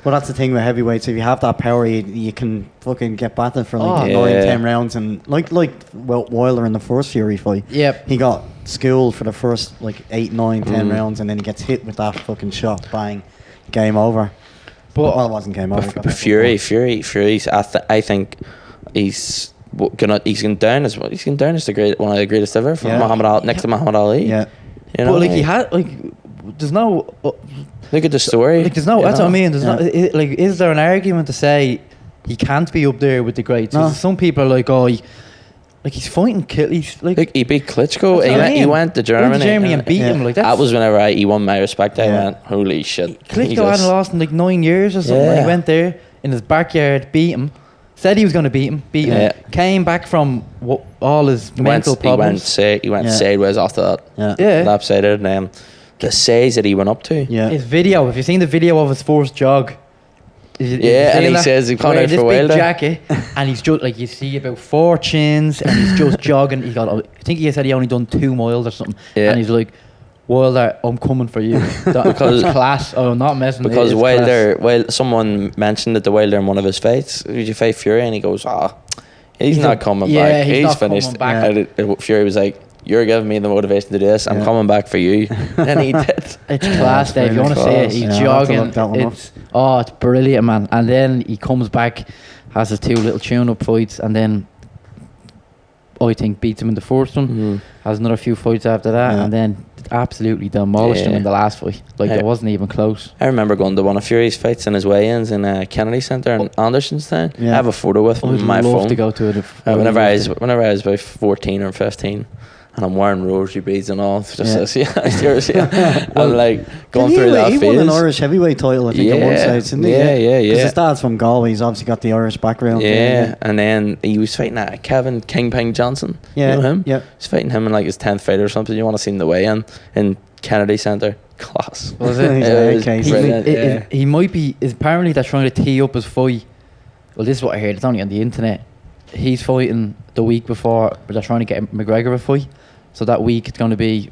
Well, that's the thing with heavyweights. If you have that power, you can fucking get battered for like Oh. 9-10 rounds. And like Wilder in the first Fury fight, Yep. he got schooled for the first like 8, 9, 10 Mm. rounds, and then he gets hit with that fucking shot. Bang, game over. But Well, it wasn't game over. he got But that Fury's. I think he's he's going down as well. He's going down as one of the greatest ever from Yeah. Muhammad Ali, next to Muhammad Ali. Yeah. You know, but like he had like, there's no look at the story. like there's no. you That's what I know? mean. There's Yeah. not like. Is there an argument to say he can't be up there with the greats? No. Some people are like, oh, he's fighting kill. He's like. Look, he beat Klitschko. That's what I He mean. went to Went Germany. to Germany and beat Yeah. him. Like That that's, was whenever he won my respect. I Yeah. went, holy shit. He Klitschko just- hadn't lost in like 9 years or something. Yeah. He went there in his backyard, beat him. Said he was going to beat him. Yeah. Came back from all his mental problems. He went Yeah. sideways after that. Yeah. Yeah. Lopsided. And the says that he went up to. Yeah. His video. Have you seen the video of his first jog? Yeah, and he says he can't wearing out this for big Wilder. jacket, and he's just like you see about 4 chins, and he's just jogging. He got. I think he said he only done 2 miles or something, Yeah. and he's like, "Wilder, I'm coming for you." Because class. Oh, I'm not messing. Because it is Wilder, someone mentioned it to Wilder in one of his fights. Did you fight Fury? And he goes, he's He's not a- coming yeah, back. he's He's not finished. coming back. And Fury was like, you're giving me the motivation to do this. I'm Yeah. coming back for you. And he did. It's class, it's Dave. You really want to see it? class. He's Yeah, I'll have to jogging. look that one up. It's brilliant, man. And then he comes back, has his 2 little tune-up fights, and then I think beats him in the first one. Mhm. Has another few fights after that, Yeah. and then absolutely demolished him Yeah. in the last fight. Like Yeah. it wasn't even close. I remember going to one of Fury's fights in his weigh-ins in Kennedy Centre in Andersonstown. Yeah. I have a photo with him I'd on my love phone. to go to it. Whenever I was about 14 or 15, and I'm wearing rosary beads and all, just Yeah. says, seriously, I'm like going He through that he phase. won an Irish heavyweight title, I think, at one Yeah. stage, didn't he? Yeah. Because his dad's from Galway. He's obviously got the Irish background. Yeah, and then he was fighting Kevin Kingpin Johnson. Yeah, You know him? yeah. He's fighting him in like his 10th fight or something. You want to see him the weigh-in in Kennedy Centre. Class. Was He's it? an It was AK. brilliant. He might be. Apparently, they're trying to tee up his fight. Well, this is what I heard. It's only on the internet. he's fighting the week before, but they're trying to get McGregor a fight. So that week it's going to be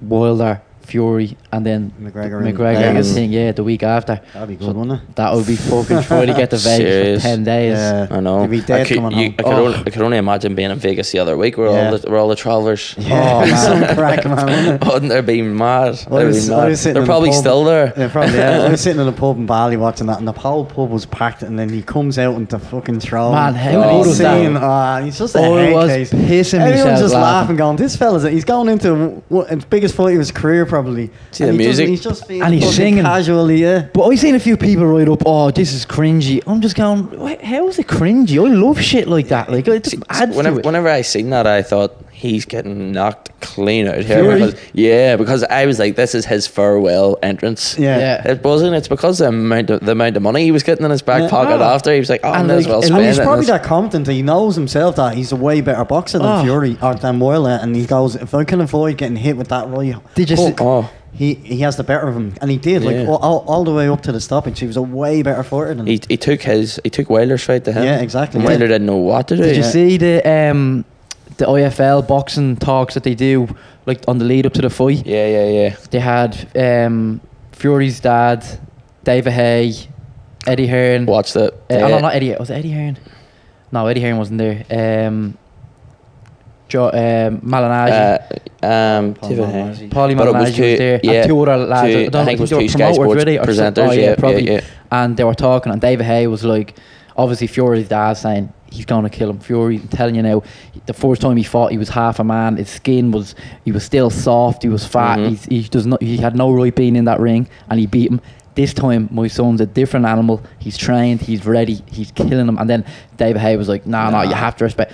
Wilder, Fury, and then McGregor in McGregor Vegas. thing, the week after. That'd be good, wouldn't it? That would be fucking trying to get to Vegas Serious. for 10 days. Yeah. I know. You'd be dead coming home. I could only imagine being in Vegas the other week where all the travellers. Yeah, man. some crack, man. Wouldn't it? Wouldn't they be mad? I was sitting They're in probably the pub. still there. Yeah, probably. Yeah. I was sitting in the pub in Bali watching that, and the whole pub was packed. And then he comes out into fucking throne. Man, how And good he's was that? saying, he's just a I head was case. pissing Everyone's myself just laughing. going, this fella's he's going into the biggest fight of his career, probably. See And the he doesn't- music? He's just feeling And he's fucking singing. casually, yeah. But I've seen a few people write up, oh, this is cringy. I'm just going, how is it cringy? I love shit like that. Like, it just adds to it. Whenever I seen that, I thought he's getting knocked clean out here. Fury? Because I was like, this is his farewell entrance. Yeah. It wasn't. It's because the amount of money he was getting in his back Yeah. pocket Ah. after. He was like, oh, I And may as like, well and spend And he's it. probably that confident that he knows himself that he's a way better boxer than Oh. Fury or than Wilder, and he goes, if I can avoid getting hit with that right Did you hook, see- Oh. he has the better of him, and he did Yeah. like all the way up to the stoppage. He was a way better fighter than He took Wilder's fight to him. Yeah, exactly. And Wilder didn't know what to do. Did you Yeah. see the IFL boxing talks that they do, like on the lead up to the fight? Yeah. They had Fury's dad, David Hay, Eddie Hearn. Watched it. Oh, no, not Eddie. Was it Eddie Hearn? No, Eddie Hearn wasn't there. Malinaji. David Hay. Malignaggi. Paulie But it was Malinaji was there. yeah, and two other lads. two- don't I think it was they were two Sky promoters, Sports really, or presenters, something. yeah, probably. yeah. And they were talking, and David Hay was like, obviously Fury's dad saying he's going to kill him. Fury, I'm telling you now, the first time he fought, he was half a man. His skin was, he was still soft. He was fat. Mhm. He had no right being in that ring, and he beat him. This time, my son's a different animal. He's trained. He's ready. He's killing him. And then David Hay was like, nah, you have to respect.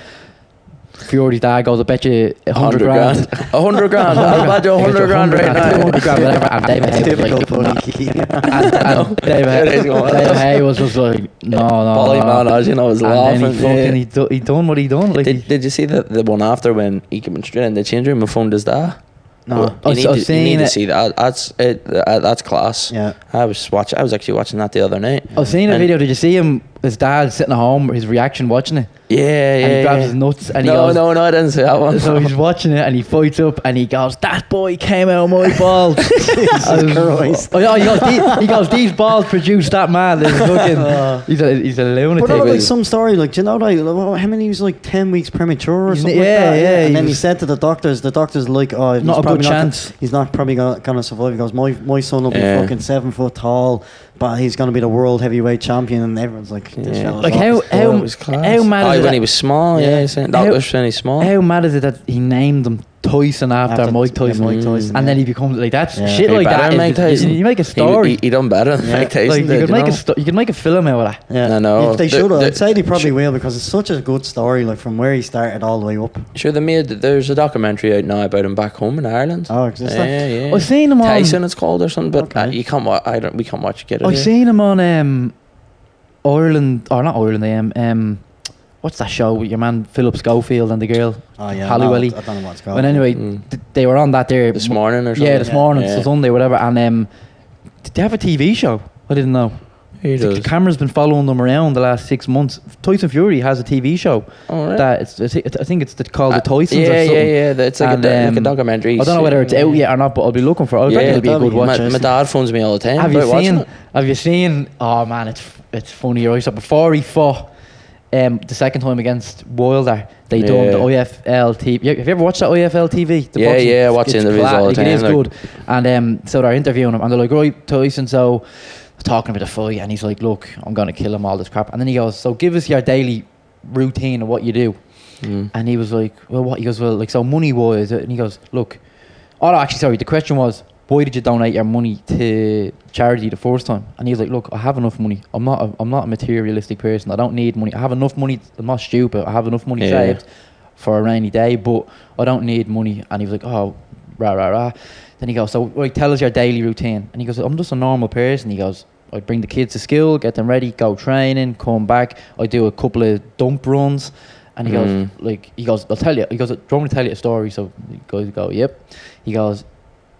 Fury's dad goes, I bet you 100 grand. 100 grand. I'll bet you 100 grand right now. 200 grand, whatever. And David Hay was like, Typical nah. Tony. And David Hay was just like, no. Paulie Malinaji, I was And laughing. then he done what he done. Like, Did you see the one after when he came straight in the change room and phoned his dad? No. I've You seen need to it. see that. That's class. Yeah. I was actually watching that the other night. I've seen a And- video. Did you see him? His dad sitting at home. His reaction watching it, Yeah, and he grabs his nuts and he goes. no, I didn't see that one. So he's watching it and he fights up and he goes, "That boy came out of my balls." Christ. Oh, yeah, he goes, "These balls produced that man." There's fucking, he's a lunatic. But not like some story, like, do you know, like, how many, he was like 10 weeks premature or He's- something like yeah, that? yeah, And he then he was- said to the doctors like, oh, he's Not a good probably chance. He's not probably gonna survive. He goes, my son will be Yeah. fucking 7 foot tall, but he's gonna be the world heavyweight champion, and everyone's like, this Yeah. fella's Like off how his It foot. was class. how mad is it when that- he was small, Yeah. that How- was when he's small. How mad is it that he named him Tyson after Mike Tyson? Mike Tyson, And yeah. then he becomes like that's Yeah. shit He like better that. than Mike Tyson. You make a story. He done better than Mike Tyson like did, you could make know? you could make a film out of that. Yeah, I know. They The- should. the- I'd say they probably will, because it's such a good story, like from where he started all the way up. Sure, there's a documentary out now about him back home in Ireland. Oh, exists that? yeah. I've seen him on. Tyson, it's called or something, but Okay. you can't. We can't watch. Get it. I've here. seen him on Ireland or not Ireland. What's that show with your man Philip Schofield and the girl? Oh yeah, Halliwelly. I don't know what it's called. But anyway, Mm. they were on that there This morning or something. Yeah, this morning, Yeah. so Sunday, whatever. And did they have a TV show? I didn't know. He The does. camera's been following them around the last 6 months. Tyson Fury has a TV show. Oh, right. That I think it's called The Tysons or Yeah, something. yeah. It's like, And, like a documentary. I don't know whether it's out yet or not, but I'll be looking for it. I reckon it'll be a that'll good be watch. My dad phones me all the time. Have you about watching seen? it. Have you seen? Oh man, it's funny, right? So before he fought, the second time against Wilder, they done the Yeah. IFL TV. Have you ever watched that IFL TV? The Yeah, boxing? yeah, I watch It's interviews all the like, time, It is like- good. And so they're interviewing him, and they're like, right, Tyson, so talking about the fight, and he's like, look, I'm gonna kill him, all this crap. And then he goes, so give us your daily routine of what you do. Mm. And he was like, well, what? He goes, well, like, so money wise, and he goes, look, oh no, actually, sorry, the question was, why did you donate your money to charity the first time? And he was like, look, I have enough money. I'm not a materialistic person. I don't need money. I have enough money. I'm not stupid. I have enough money Yeah. saved for a rainy day, but I don't need money. And he was like, oh, rah. Then he goes, so right, tell us your daily routine. And he goes, I'm just a normal person. He goes, I bring the kids to school, get them ready, go training, come back. I do a couple of dump runs. And he goes, I'll tell you. He goes, do you want me to tell you a story? So the guys go, yep. He goes,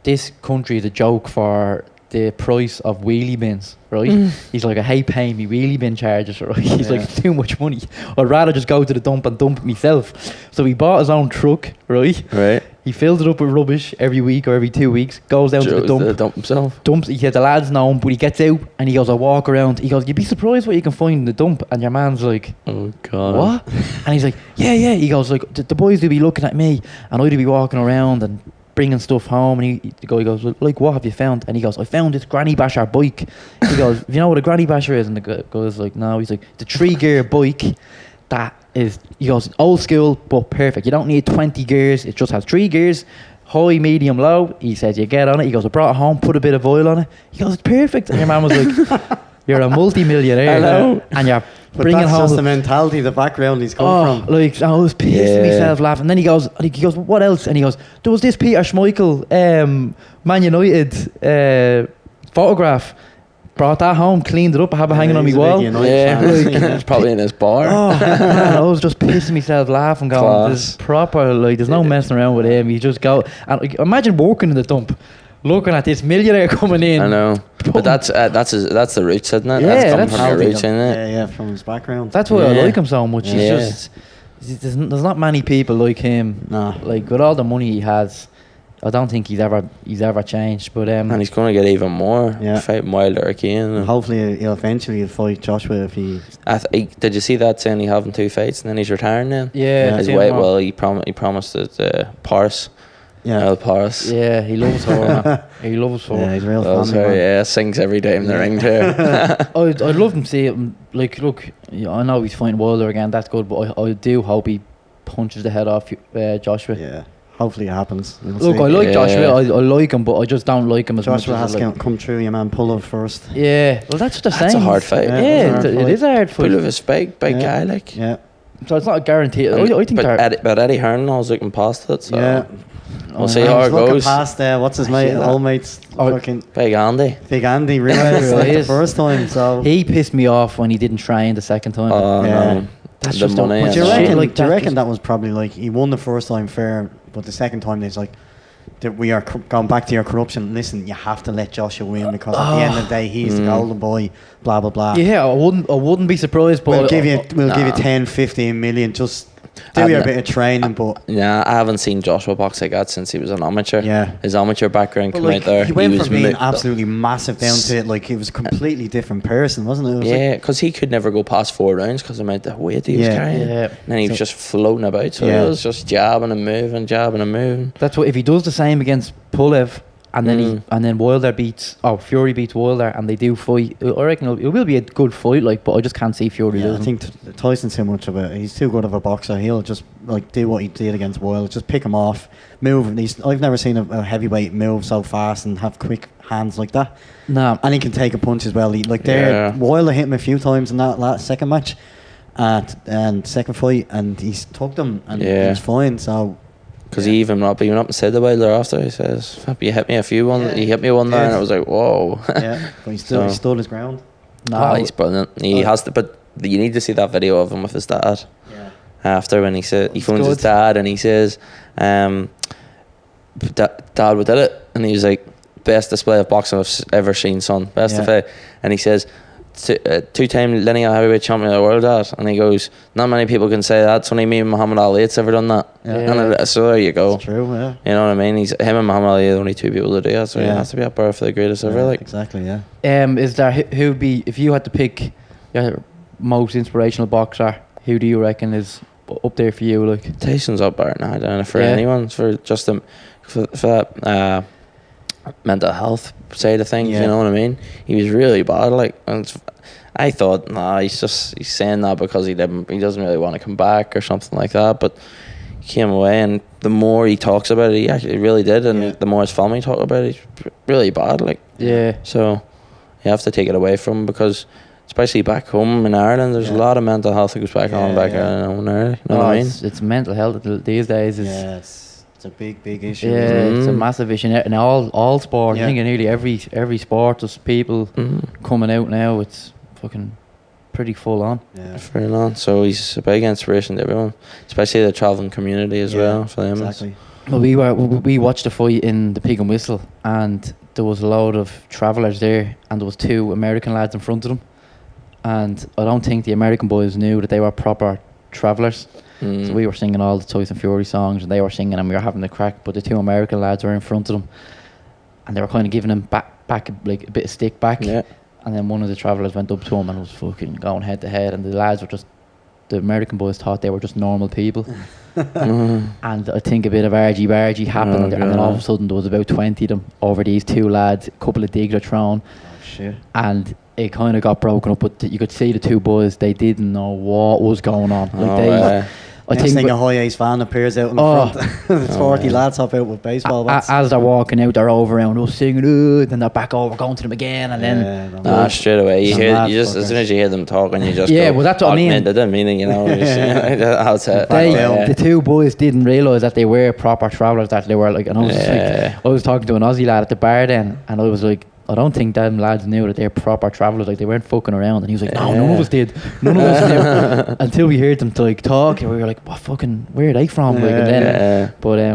this country is a joke for the price of wheelie bins, right? He's like, I hate paying me wheelie bin charges, right? He's like, it's too much money. I'd rather just go to the dump and dump it myself. So he bought his own truck, right? Right. He fills it up with rubbish every week or every 2 weeks, goes down to the dump, himself. dumps. He said the lads know him, but he gets out and he goes, I walk around. He goes, you'd be surprised what you can find in the dump. And your man's like, Oh God. what? And he's like, yeah. He goes, like, the boys will be looking at me and I'd be walking around and bringing stuff home. And the guy goes, like, what have you found? And he goes, I found this Granny Basher bike. He goes, you know what a Granny Basher is? And the guy's like, no. He's like, the 3-gear bike that is, he goes, old school but perfect. You don't need 20 gears. It just has 3 gears. High, medium, low. He says you get on it. He goes, I brought it home, put a bit of oil on it. He goes, it's perfect. And your man was like, you're a multi-millionaire. Hello. And you're But bringing that's home just the mentality, the background he's come from. like, I was pissing Yeah. myself laughing. And then he goes, what else? And he goes, there was this Peter Schmeichel Man United photograph. Brought that home, cleaned it up, I have it hanging on my he's a big wall. United Yeah. fan. It's probably in his bar. Oh man, I was just pissing myself laughing, going, Class. this is proper, like, there's no messing around with him. You just go, and like, imagine working in the dump, looking at this millionaire coming in. I know. But that's the roots, isn't it? Yeah, that's coming that's from your Mentality roots, though. isn't it? Yeah, from his background. That's why I Yeah. like him so much. He's Yeah. just, there's not many people like him. Nah. Like, with all the money he has, I don't think he's ever changed. But And he's going to get even more. Yeah. Fighting Wilder again. And Hopefully he'll eventually fight Joshua if he... did you see that saying he's having 2 fights and then he's retiring then? yeah, His Tim weight, Roth. well, he promised it Paris. Yeah. El Paris. Yeah, he loves her. Man. He loves her. Yeah, he's a real Oh, family sorry, man. yeah, sings every day in the ring too. I'd love him to see him. Like, look, yeah, I know he's fighting Wilder again. That's good, but I do hope he punches the head off Joshua. Yeah. Hopefully it happens. We'll Look, see. I like Yeah. Joshua. I like him, but I just don't like him as Joshua much has as I to like. come through your man Pullov first. Yeah, well, that's what they're That's saying. a hard fight. Yeah, Yeah, it's a hard it fight. is a hard fight. Pulovis big Yeah. guy, like. Yeah. So it's not a guarantee. I think but they're. Eddie Hearn was looking past it, so Yeah. we'll see I how was it looking goes. past what's his mate, old mate's fucking Big Andy. Big Andy realised like the Yes. first time. So He pissed me off when he didn't train the second time. Oh Yeah. no. That's The just money. but do you Yeah. reckon? Shit, Like, do you that reckon was- that was probably like he won the first time fair, but the second time there's like that we are going back to your corruption. Listen, you have to let Joshua win because at the end of the day he's the golden boy. Blah blah blah. Yeah, I wouldn't be surprised. But We'll give you Nah. 10, 15 million. Just do I've your n- bit of training, but Yeah, I haven't seen Joshua box like that since he was an amateur. Yeah. His amateur background But came out there. he went was from being mo- absolutely massive down to like he was a completely different person, wasn't it? It was like, Yeah, because he could never go past 4 rounds because of the amount of weight he was Yeah. carrying. Yeah. And then he was So- just floating about. So Yeah. he was just jabbing and moving. That's what if he does the same against Pulev, and then and then Wilder Fury beats Wilder, and they do fight. I reckon it will be a good fight. Like, but I just can't see Fury Yeah, I losing. think Tyson's too much of a. He's too good of a boxer. He'll just like do what he did against Wilder. Just pick him off, move. And I've never seen a heavyweight move so fast and have quick hands like that. Nah, And he can take a punch as well. Yeah. Wilder hit him a few times in that second match, and second fight, and he's tucked him and he Yeah. was fine. So Because he even up and said the Wilder after. He says, "You hit me a few one. Yeah. He hit me one there," Yeah. and I was like, "Whoa." yeah, but he still So- stood his ground. nah. He's brilliant. He has to, but you need to see that video of him with his dad. Yeah. After when he said he It's phones his good. dad and he says, "Dad, we did it," and he was like, "Best display of boxing I've ever seen, son. Best Yeah. of it." And he says, "2-time lineal heavyweight champion of the world, Dad." And he goes, "Not many people can say that. It's only me and Muhammad Ali that's ever done that." Yeah. And so there you go. It's true. Yeah. You know what I mean? Him and Muhammad Ali are the only 2 people to do that. So he Yeah. has to be up there for the greatest ever. Like, exactly. Yeah. Is there who would be if you had to pick your most inspirational boxer? Who do you reckon is up there for you? Like, Tyson's up there now, down for Yeah. anyone, for just them, for that mental health side of things. Yeah. You know what I mean? He was really bad. Like, and I thought, he's saying that because he doesn't really want to come back or something like that. But he came away, and the more he talks about it, he actually really did, and Yeah. the more his family talk about it, he's really bad. Like, yeah, so you have to take it away from him because. Especially back home in Ireland, there's a Yeah. lot of mental health that goes back on back Yeah. in there. You know what I mean? it's mental health these days. Is Yeah. It's a big issue. yeah, isn't it? it's a massive issue in all sport. Yeah. I think in nearly every sport, there's people coming out now. It's fucking pretty full on. Yeah. Very long. So he's a big inspiration to everyone, especially the travelling community as Yeah, well for them. Exactly. Well, we watched the fight in the Pig and Whistle, and there was a load of travellers there, and there was 2 American lads in front of them, and I don't think the American boys knew that they were proper travellers. So we were singing all the Tyson Fury songs, and they were singing, and we were having the crack. But the 2 American lads were in front of them, and they were kind of giving him back like a bit of stick back. Yeah. And then one of the travellers went up to him and was fucking going head to head, and the lads were just, the American boys thought they were just normal people. And I think a bit of argy-bargy happened, and then all of a sudden there was about 20 of them over these 2 lads. A couple of digs were thrown. Oh, shit. And it kind of got broken up, but you could see the 2 boys, they didn't know what was going on. I Next think thing a high ace van appears out in the front. 40 lads hop out with baseball bats. as they're walking out, they're over around us singing, then they're back over, going to them again, and then straight away you Some hear, mad you just, as soon as you hear them talking, you just Yeah, go, well, that's what I mean. They didn't mean it, you know. That's it. the 2 boys didn't realise that they were proper travellers, that they were like, and I was just like, I was talking to an Aussie lad at the bar then, and I was like, I don't think them lads knew that they're proper travellers, like they weren't fucking around. And he was like, no, none of us did. None of us knew. Until we heard them like talk, and we were like, what fucking, where are they from? Like, and then, but I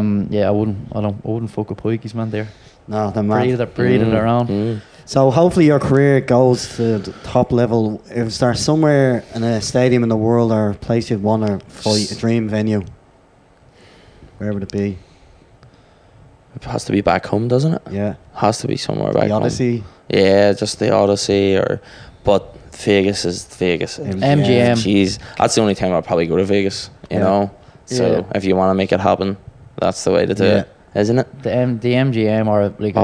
wouldn't fuck with pikeys, man. They're No, they're mad. breeding their own. So hopefully your career goes to the top level. Is there somewhere in a stadium in the world or a place you'd want to fight, a dream venue? Where would it be? It has to be back home, doesn't it? Yeah. Has to be somewhere back The home. Odyssey. Yeah, just the Odyssey, but Vegas is Vegas. MGM. Jeez, that's the only time I'll probably go to Vegas. You know, so if you want to make it happen, that's the way to do it, isn't it? The MGM or like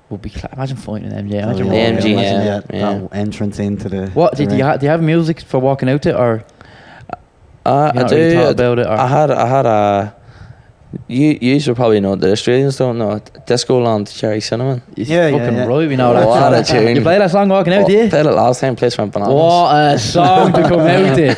would be imagine fighting an MGM. Imagine The walking MGM, out. That entrance into the. What do the you ring. do? You have music for walking out to, or I not do. really thought about it, or? I had a. You should probably know, the Australians don't know it. Disco Land, Jerry Cinnamon. Yeah, fucking yeah. right. We know that What a song. tune. You play that song walking out, do you? Played it last time, place went bananas. What a song to come out to.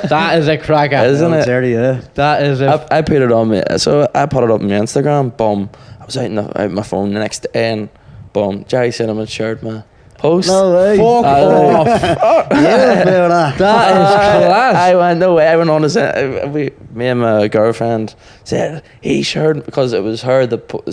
That is a cracker. Isn't it? Jerry, yeah. That is a. I put it on me. So I put it up on my Instagram. Boom. I was out my phone the next day, and boom, Jerry Cinnamon shared my post. No way. Fuck off. Yeah, about that. That is class. I went no way. I went on his. Me and my girlfriend said he shared, because it was her that put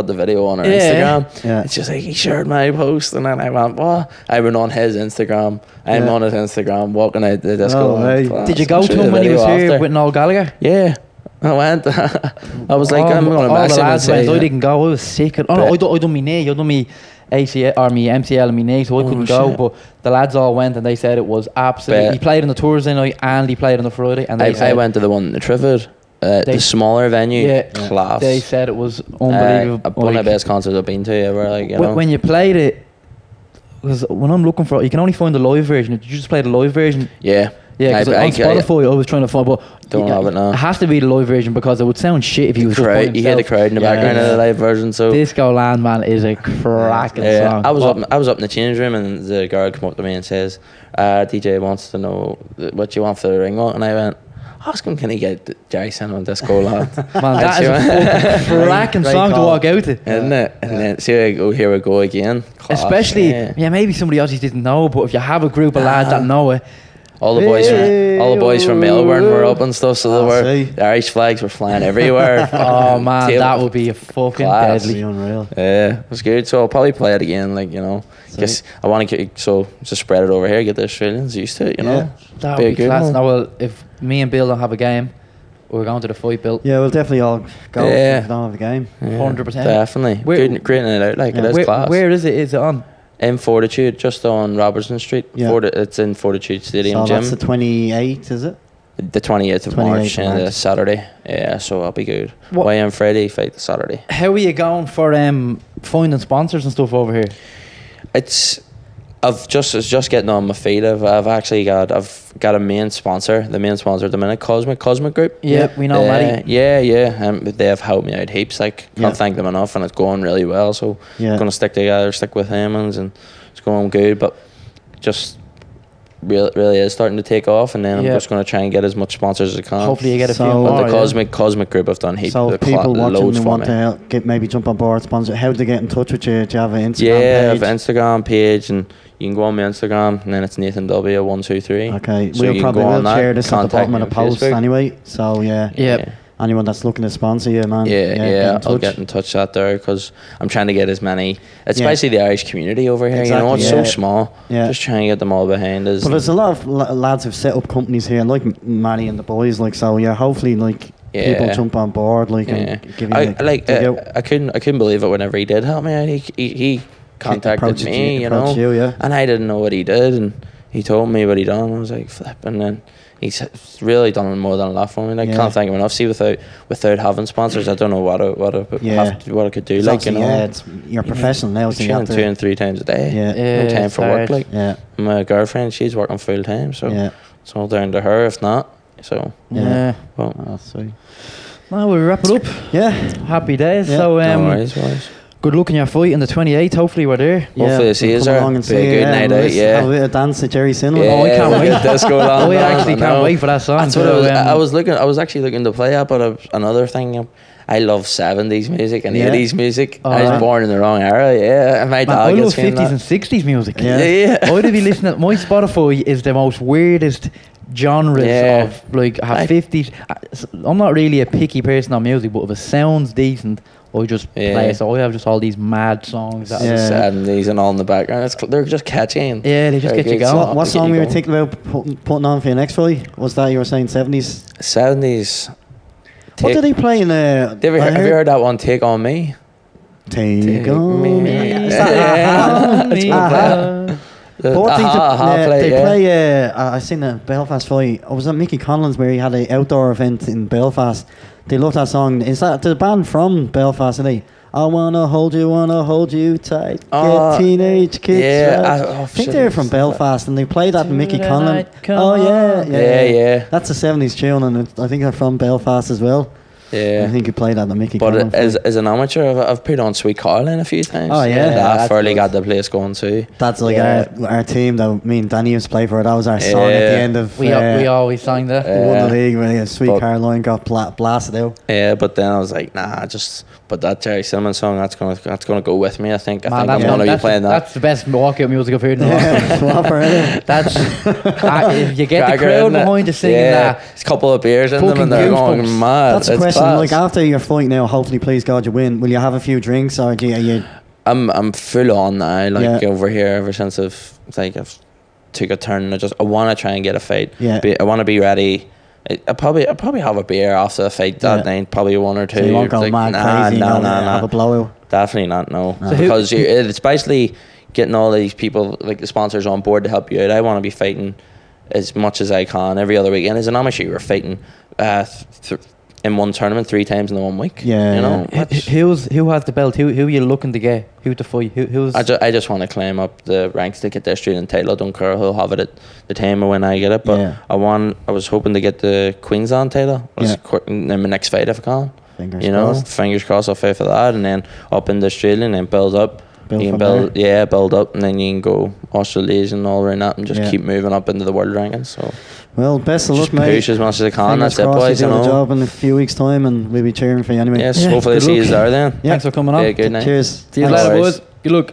the video on her Instagram. Yeah. It's just like, he shared my post, and then I went, what? I went on his Instagram. I'm on his Instagram walking out the disco. No way. Class. Did you go I'll to show you him the when he was video here after. with Noel Gallagher? Yeah. I went. I was like, I'm going to all the message him and lads say. went. I didn't go. I was sick. Oh no, I done me knee. I done me ACL or me MCL and me knee, so I couldn't go. shit. But the lads all went, and they said it was absolutely. Bet. He played on the Thursday night and he played on the Friday, and they said I went to the one in the Trifford, the smaller venue. Yeah. Class. they said it was unbelievable. One of Like, the best concerts I've been to ever. Like, you know. when you played it, because when I'm looking for, you can only find the live version. Did you just play the live version? Yeah. Yeah, because on Spotify I was trying to find, but Don't have it now. It has to be the live version because it would sound shit if he was just by You hear the himself. crowd in the Yeah, background of the live version. So Disco Land, man, is a cracking song. I was up in the change room, and the girl came up to me and says, DJ wants to know what you want for the ring walk, and I went, ask him, can he get Jerry Cinnamon Disco Land? Man, that is a fucking cracking Great song to call. walk out to. Isn't it? And then here we go again. Class. Especially, Yeah. maybe somebody else didn't know, but if you have a group of lads that know it, all the boys from Melbourne were up and stuff, so see. the Irish flags were flying everywhere. oh man, Table- that would be a fucking Class. deadly. Unreal. Yeah, it was good. So I'll probably play it again, like, you know. Guess I want to just spread it over here, get the Australians used to it, you know. Yeah. That Be a would be good class. one. Now, well, if me and Bill don't have a game, we're going to the fight, Bill. Yeah, we'll definitely all go Yeah. if we don't have a game. Yeah, 100%. Definitely. Where- Good, creating it out like it is Where, class. where is it? Is it on? In Fortitude, just on Robertson Street. Yeah. It's in Fortitude Stadium So Gym. that's the 28th, is it? The 28th of 28th March, of and March. Saturday. Yeah, so I'll be good. What- Away on Friday, fight the Saturday. How are you going for finding sponsors and stuff over here? It's just getting on my feet. I've got a main sponsor. The main sponsor at the minute, Cosmic Group. Yeah, we know Matty. Yeah. They have helped me out heaps. Like, Yeah. can't thank them enough, and it's going really well. So Yeah. I'm gonna stick with him, and it's going good. But just really is starting to take off, and then I'm Yeah. just gonna try and get as much sponsors as I can. Hopefully you get a few So- more. But the yeah. Cosmic Group have done heaps. So if people watching loads and for want me. to help maybe jump on board, sponsor, how do they get in touch with you? Do you have an Instagram Yeah, I page? have an Instagram page, and you can go on my Instagram, and then it's Nathan W123. Okay, So we'll you can probably go on will that, share this at the contact bottom of me the on post Facebook. anyway. So yeah. Yep. anyone that's looking to sponsor you, man. Yeah, get in I'll touch. get in touch out there because I'm trying to get as many, especially the Irish community over here. Exactly, you know, it's yeah. so small. Yeah. Just trying to get them all behind us. But there's a lot of lads who've set up companies here, like Matty and the boys. Like, so yeah, hopefully like people jump on board. Like, and give you I couldn't believe it whenever he did help me out. He contacted me, approached you, yeah. and I didn't know what he did, and he told me what he done. I was like, flip, and then he's really done more than enough for me. Like, can't thank him enough. See, without having sponsors, I don't know what I could do. Like, you know, it's, you're professional now, so you have training to 2 and 3 times a day. Yeah. No time for work. Like, Yeah. my girlfriend, she's working full time, so it's all down to her. If not, so Yeah. well, Oh, sweet. Now we'll wrap it up. Yeah. Happy days. Yeah. So no worries, boys. good luck in your fight on the 28th. Hopefully we're there. Hopefully I see we'll you come there. along and Be a see you, good night out, yeah. Have a bit of dance at Jerry Cinema. Oh, I can't we'll wait. get disco on. Oh, I man, actually I can't know. wait for that song. That's what So, I was actually looking to play at, but another thing, I love 70s music and 80s music. Oh, I was man. born in the wrong era, yeah. And my Man, dad I love gets me 50s and 60s music. Yeah. I'd be listening. My Spotify is the most weirdest genres of like I have 50s. I'm not really a picky person on music, but if it sounds decent, I just play it. So I have just all these mad songs. That Just 70s and all in the background. They're just catchy. And yeah, they just get you going. What song we were thinking about putting on for your next fight? Was that you were saying 70s? 70s. What did he play in have you heard that one, Take On Me? Take on me. Yeah. But what Play, they play, I seen a Belfast fight. I was at Mickey Conlon's where he had an outdoor event in Belfast. They love that song. Is that the band from Belfast? Are they? I wanna hold you tight. Get teenage kids. Yeah, right. I think they're from Belfast, and they play that in Mickey Conlon. Oh yeah. That's a 70s tune, and I think they're from Belfast as well. Yeah. I think you played that in Mickey Conlon. But as an amateur, I've put on Sweet Caroline a few times. Oh, yeah. That fairly got the place going too. That's like our team that me and Danny used to play for. That was our song at the end of. We always sang that. We won the league when Sweet Caroline got blasted out. Yeah, but then I was like, nah, but that Jerry Cinnamon song, that's gonna go with me. I think I'm gonna be playing that. That's the best walkout music I've heard in a while. That's if you get the crowd behind you singing that. It's a couple of beers in them and they're going mad. That's a question. Like after your fight now, hopefully, please God, you win. Will you have a few drinks or do you? I'm full on now. Like over here, ever since I've took a turn. I want to try and get a fight. Yeah. I want to be ready. I probably have a beer after the fight that night, probably one or two. So you won't go mad crazy. Have a blowout. Definitely not. No, So because it's basically getting all these people, like the sponsors, on board to help you out. I want to be fighting as much as I can every other weekend. As an amateur, you're fighting in one tournament 3 times in the 1 week. Yeah, you know. Who has the belt? Who are you looking to get? Who to fight? Who's? I just want to climb up the ranks to get the Australian title. I don't care who'll have it at the time of when I get it, but I was hoping to get the Queensland title. In my next fight if I can. Fingers crossed I'll fight for that, and then up in the Australian, and then build up. Build up, and then you can go Australasian and all around that, and just keep moving up into the world rankings. So, well, best of luck, mate. Push as much as I can. Fingers That's it, boys. You do the job in a few weeks' time, and we'll be cheering for you anyway. Yes, hopefully see you there then. Thanks for coming on. Good night. Cheers. See you later, boys. Good luck.